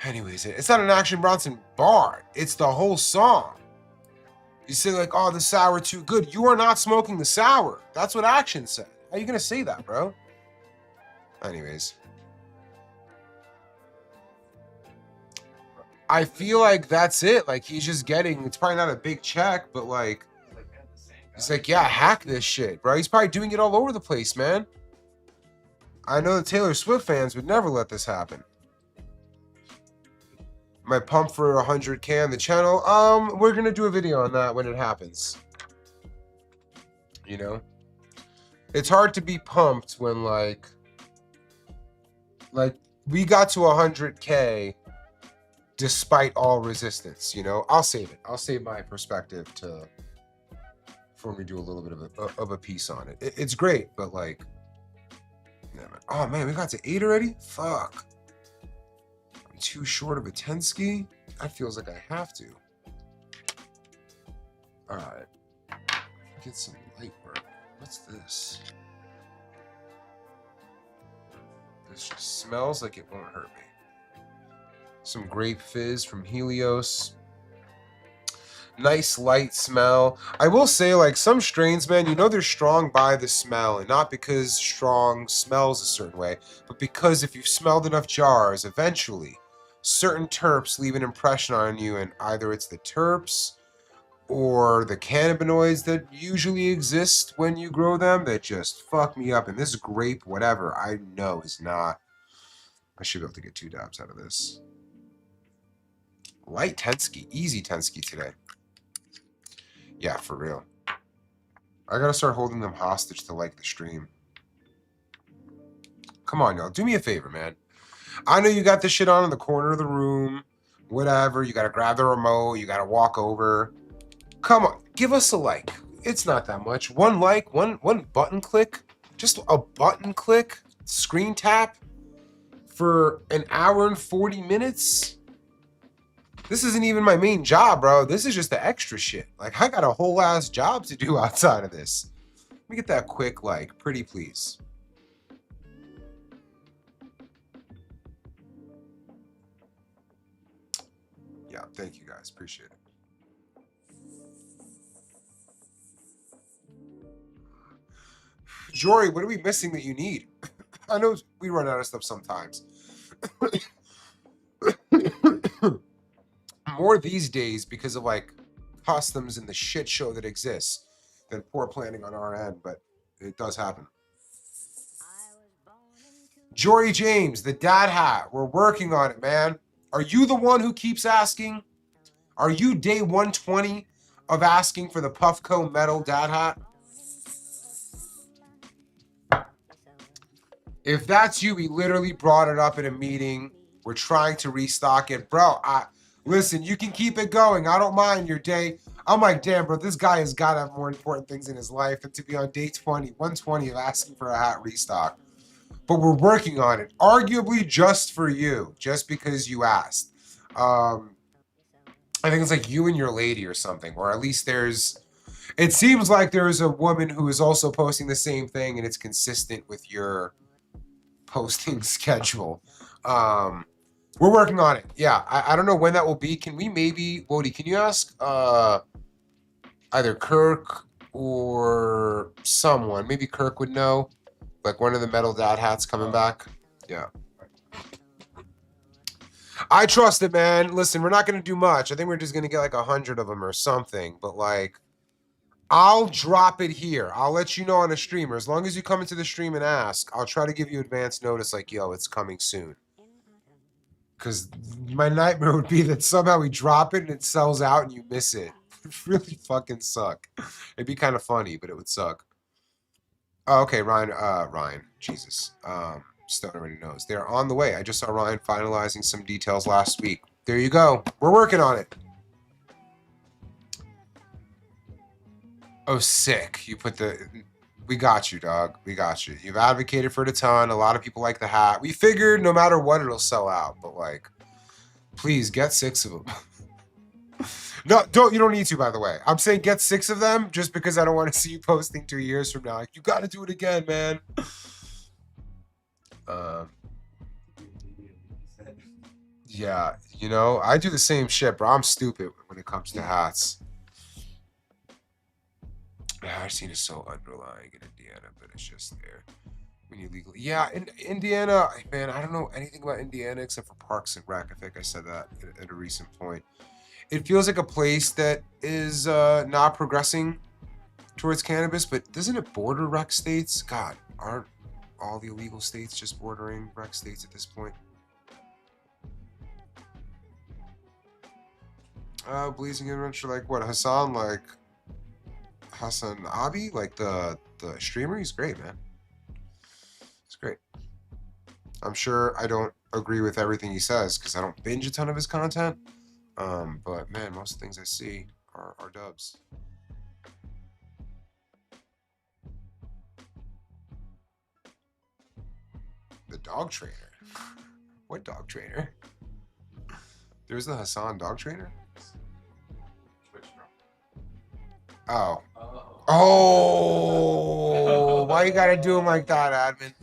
it's not an Action Bronson bar. It's the whole song. You say like, oh, the sour too good. You are not smoking the sour. That's what Action said. How are you going to say that, bro? Anyways. I feel like that's it. Like he's just getting, it's probably not a big check, but like, he's like, yeah, hack this shit, bro. He's probably doing it all over the place, man. I know the Taylor Swift fans would never let this happen. My pump for 100K on the channel. We're gonna do a video on that when it happens. You know, it's hard to be pumped when like we got to 100K despite all resistance. You know, I'll save it. I'll save my perspective for me to do a little bit of a piece on it. It's great, but like, yeah, man. Oh man, we got to 8 already. Fuck. I'm too short of a 10 ski. That feels like I have to. All right, get some light work. What's this? This just smells like it won't hurt me. Some grape fizz from Helios. Nice light smell. I will say, like, some strains, man, you know they're strong by the smell, and not because strong smells a certain way, but because if you've smelled enough jars, eventually certain terps leave an impression on you, and either it's the terps or the cannabinoids that usually exist when you grow them that just fuck me up. And this grape, whatever, I know is not. I should be able to get 2 dabs out of this. Light Tensky, easy Tensky today. Yeah, for real. I gotta start holding them hostage to like the stream. Come on, y'all. Do me a favor, man. I know you got this shit on in the corner of the room. Whatever. You gotta grab the remote. You gotta walk over. Come on. Give us a like. It's not that much. One like, one button click. Just a button click. Screen tap for an hour and 40 minutes. This isn't even my main job, bro. This is just the extra shit. Like, I got a whole ass job to do outside of this. Let me get that quick like. Pretty please. Yeah, thank you guys. Appreciate it. Jory, what are we missing that you need? I know we run out of stuff sometimes. More these days because of like customs and the shit show that exists than poor planning on our end, but it does happen. Jory James, the dad hat. We're working on it, man. Are you the one who keeps asking? Are you day 120 of asking for the Puffco metal dad hat? If that's you, we literally brought it up in a meeting. We're trying to restock it. Bro, listen, you can keep it going. I don't mind your day. I'm like, damn, bro, this guy has got to have more important things in his life than to be on day 120 of asking for a hat restock. But we're working on it. Arguably just for you, just because you asked. I think it's like you and your lady or something, or at least there's... It seems like there's a woman who is also posting the same thing, and it's consistent with your posting schedule. We're working on it. Yeah, I don't know when that will be. Can we maybe... Wody, can you ask either Kirk or someone? Maybe Kirk would know. Like one of the metal dad hats coming back. Yeah. I trust it, man. Listen, we're not going to do much. I think we're just going to get like 100 of them or something. But like, I'll drop it here. I'll let you know on a streamer. As long as you come into the stream and ask, I'll try to give you advance notice like, yo, it's coming soon. Because my nightmare would be that somehow we drop it and it sells out and you miss it. It would really fucking suck. It'd be kind of funny, but it would suck. Oh, okay, Ryan. Jesus. Stone already knows. They're on the way. I just saw Ryan finalizing some details last week. There you go. We're working on it. Oh, sick. You put the... We got you, dog. We got you. You've advocated for it a ton. A lot of people like the hat. We figured no matter what, it'll sell out. But, like, please, get 6 of them. No, you don't need to, by the way. I'm saying get 6 of them just because I don't want to see you posting 2 years from now. Like, you got to do it again, man. Yeah, you know, I do the same shit, bro. I'm stupid when it comes to hats. I've seen it so underlying in Indiana, but it's just there when you legally. Yeah, in Indiana, man, I don't know anything about Indiana except for Parks and Rec. I think I said that at a recent point. It feels like a place that is not progressing towards cannabis, but doesn't it border rec states? God, aren't all the illegal states just bordering rec states at this point? Blazing Adventure, like what? Hassan, like Hassan Abi, like the streamer. He's great, man. He's great. I'm sure I don't agree with everything he says because I don't binge a ton of his content. But man, most of the things I see are dubs. The dog trainer. What dog trainer? There's the Hassan dog trainer? Oh. Oh, why you gotta do him like that, admin?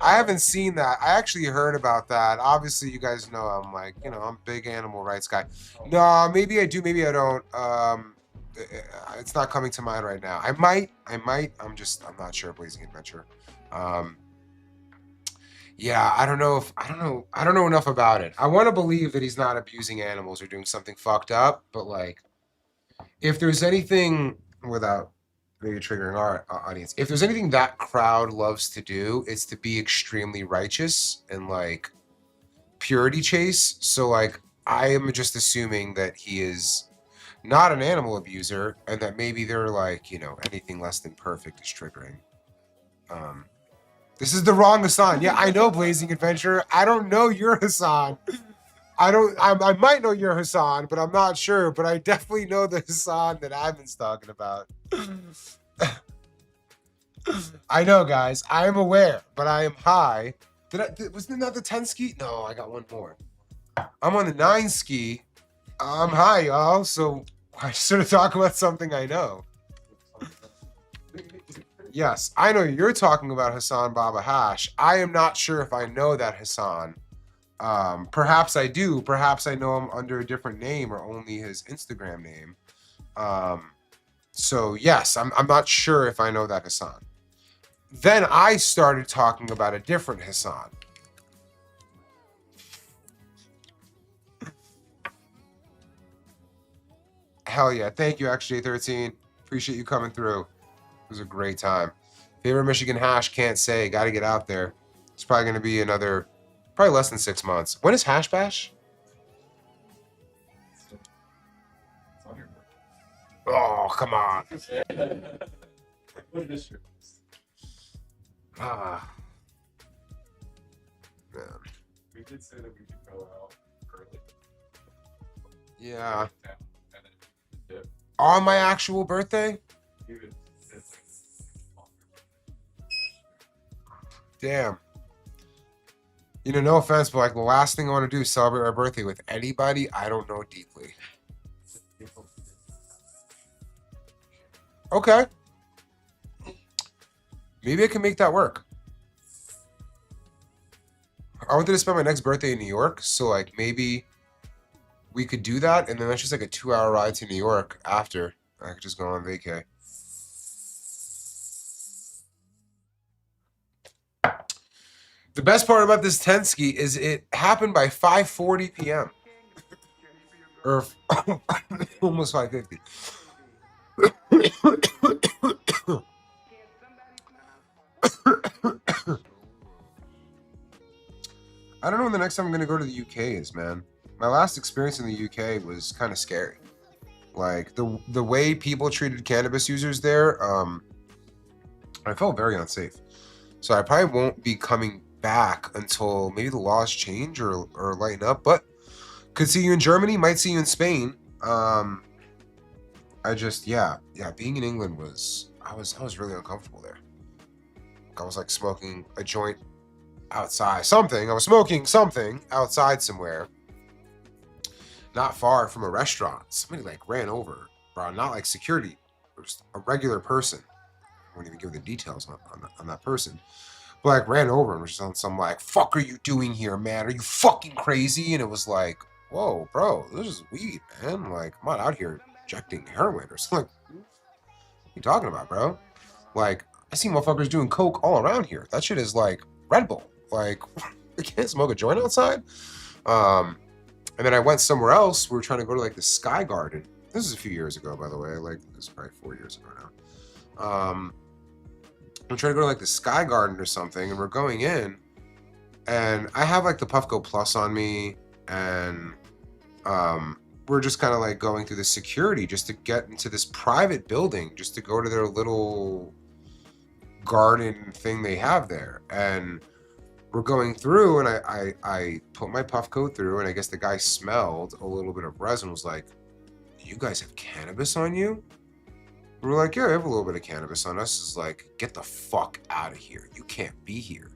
I haven't seen that. I actually heard about that. Obviously, you guys know I'm like, you know, I'm a big animal rights guy. No, maybe I do, maybe I don't. It's not coming to mind right now. I might. I'm not sure. Blazing Adventure. Yeah, I don't know enough about it. I want to believe that he's not abusing animals or doing something fucked up, but like, if there's anything, without maybe triggering our audience, if there's anything that crowd loves to do, it's to be extremely righteous and like purity chase. So like I am just assuming that he is not an animal abuser and that maybe they're like, you know, anything less than perfect is triggering. This is the wrong Hassan. Yeah, I know, Blazing Adventure. I don't know your Hassan. I might know your Hassan, but I'm not sure. But I definitely know the Hassan that Ivan's talking about. I know, guys. I am aware, but I am high. Wasn't that the 10 ski? No, I got one more. I'm on the 9 ski. I'm high, y'all. So I should have talked about something I know. Yes, I know you're talking about Hassan Baba Hash. I am not sure if I know that Hassan. Perhaps I do. Perhaps I know him under a different name or only his Instagram name. So yes, I'm not sure if I know that Hassan. Then I started talking about a different Hassan. Hell yeah. Thank you, XJ13. Appreciate you coming through. It was a great time. Favorite Michigan hash, can't say. Got to get out there. It's probably going to be another, probably less than 6 months. When is Hash Bash? Oh, come on. Ah. Man. We did say that we could go out early. Yeah. And then On my actual birthday? even it's Damn. You know, no offense, but like the last thing I want to do is celebrate my birthday with anybody I don't know deeply. Okay. Maybe I can make that work. I wanted to spend my next birthday in New York, so like maybe we could do that, and then that's just like a 2-hour ride to New York after. I could just go on vacay. The best part about this 10 ski is it happened by 5:40 p.m. Or almost 5:50. I don't know when the next time I'm going to go to the UK is, man. My last experience in the UK was kind of scary. Like, the way people treated cannabis users there, I felt very unsafe. So I probably won't be coming back until maybe the laws change or lighten up. But could see you in Germany, might see you in Spain. I just, yeah, being in England was, I was really uncomfortable there. I was like smoking a joint outside, I was smoking something outside somewhere, not far from a restaurant. Somebody like ran over, bro, not like security, just a regular person. I won't even give the details on that person, but like ran over and was just on some like, fuck are you doing here, man? Are you fucking crazy? And it was like, whoa, bro, this is weed, man. Like, I'm not out here injecting heroin or something. What are you talking about, bro? Like, I see motherfuckers doing coke all around here. That shit is like Red Bull. Like, you can't smoke a joint outside. And then I went somewhere else. We were trying to go to like the Sky Garden. This is a few years ago, by the way. Like, this is probably 4 years ago now. I'm trying to go to like the Sky Garden or something, and we're going in, and I have like the Puffco Plus on me, and we're just kind of like going through the security just to get into this private building, just to go to their little garden thing they have there. And we're going through, and I put my Puffco through, and I guess the guy smelled a little bit of resin, was like, you guys have cannabis on you? We're like, yeah, we have a little bit of cannabis on us. It's like, get the fuck out of here. You can't be here.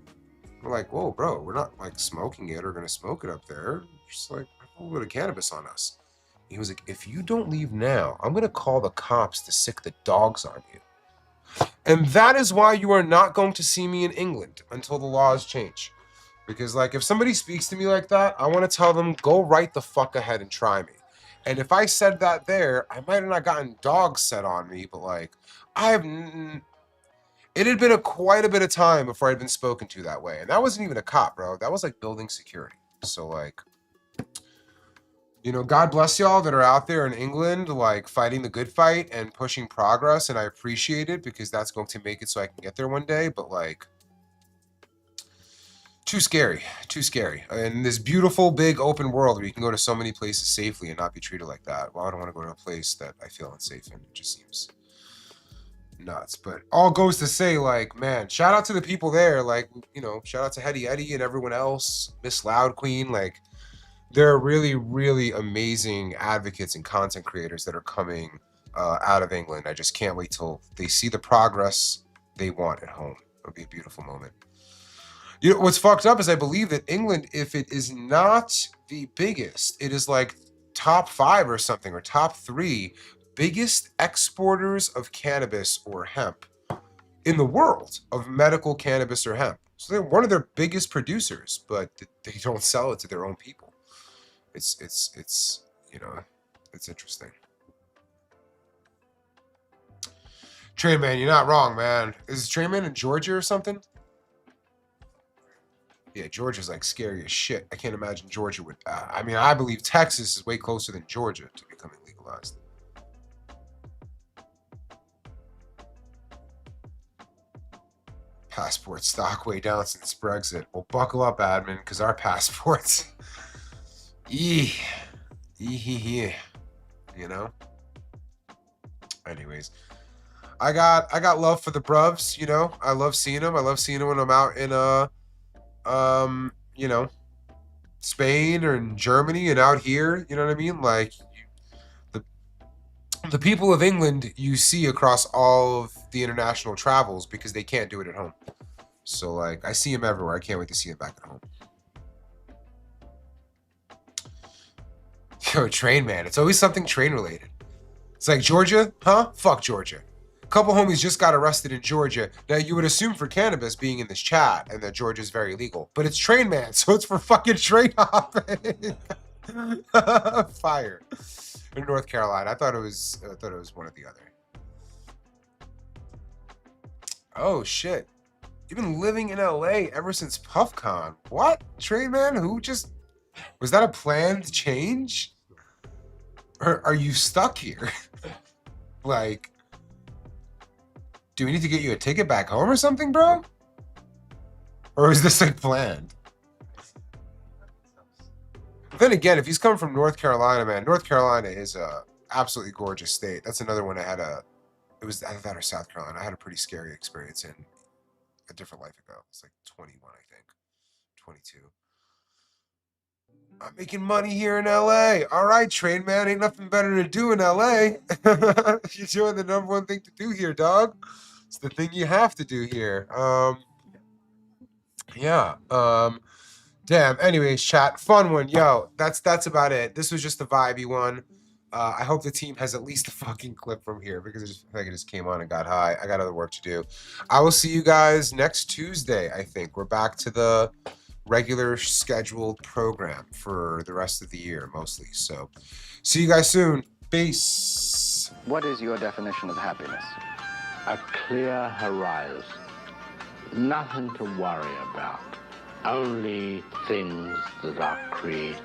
We're like, whoa, bro, we're not like smoking it or gonna smoke it up there. Just like, a little bit of cannabis on us. He was like, if you don't leave now, I'm gonna call the cops to sick the dogs on you. And that is why you are not going to see me in England until the laws change. Because like, if somebody speaks to me like that, I want to tell them, go right the fuck ahead and try me. And if I said that there, I might have not gotten dogs set on me, but like, it had been quite a bit of time before I'd been spoken to that way. And that wasn't even a cop, bro. That was like building security. So like, You know, God bless y'all that are out there in England, like fighting the good fight and pushing progress. And I appreciate it because that's going to make it so I can get there one day. But like, too scary, too scary. In this beautiful, big, open world where you can go to so many places safely and not be treated like that. Well, I don't want to go to a place that I feel unsafe in. It just seems nuts. But all goes to say, like, man, shout out to the people there. Like, you know, shout out to Hetty Eddie and everyone else, Miss Loud Queen. Like, there are really, really amazing advocates and content creators that are coming out of England. I just can't wait till they see the progress they want at home. It'll be a beautiful moment. You know, what's fucked up is I believe that England, if it is not the biggest, it is like top 5 or something, or top 3 biggest exporters of cannabis or hemp in the world, of medical cannabis or hemp. So they're one of their biggest producers, but they don't sell it to their own people. It's you know, it's interesting. Train Man, you're not wrong, man. Is Train Man in Georgia or something? Yeah, Georgia's like scary as shit. I can't imagine Georgia would. I mean, I believe Texas is way closer than Georgia to becoming legalized. Passport stock way down since Brexit. Well, buckle up, admin, because our passports. You know. Anyways, I got love for the bruvs. You know, I love seeing them. I love seeing them when I'm out in you know, Spain or in Germany and out here. You know what I mean? Like the people of England you see across all of the international travels because they can't do it at home. So like I see them everywhere. I can't wait to see them back at home. Yo, Train Man. It's always something train related. It's like Georgia, huh? Fuck Georgia. A couple homies just got arrested in Georgia. Now you would assume for cannabis being in this chat and that Georgia's very legal, but it's Train Man, so it's for fucking train hopping. Fire. In North Carolina. I thought it was one or the other. Oh shit. You've been living in LA ever since PuffCon. What? Train Man? Who just was that a planned change? Or are you stuck here? Like, do we need to get you a ticket back home or something, bro? Or is this like planned? Then again, if he's coming from North Carolina, man, North Carolina is a absolutely gorgeous state. That's another one it was either that or South Carolina. I had a pretty scary experience in a different life ago. It's like 21, I think. 22. I'm making money here in LA. All right, Train Man, ain't nothing better to do in LA. You're doing the #1 thing to do here, dog. It's the thing you have to do here. Yeah. Damn. Anyways, chat. Fun one. Yo, that's about it. This was just a vibey one. I hope the team has at least a fucking clip from here because I think it just came on and got high. I got other work to do. I will see you guys next Tuesday, I think. We're back to the regular scheduled program for the rest of the year, mostly. So, see you guys soon. Peace. What is your definition of happiness? A clear horizon. Nothing to worry about. Only things that are creative.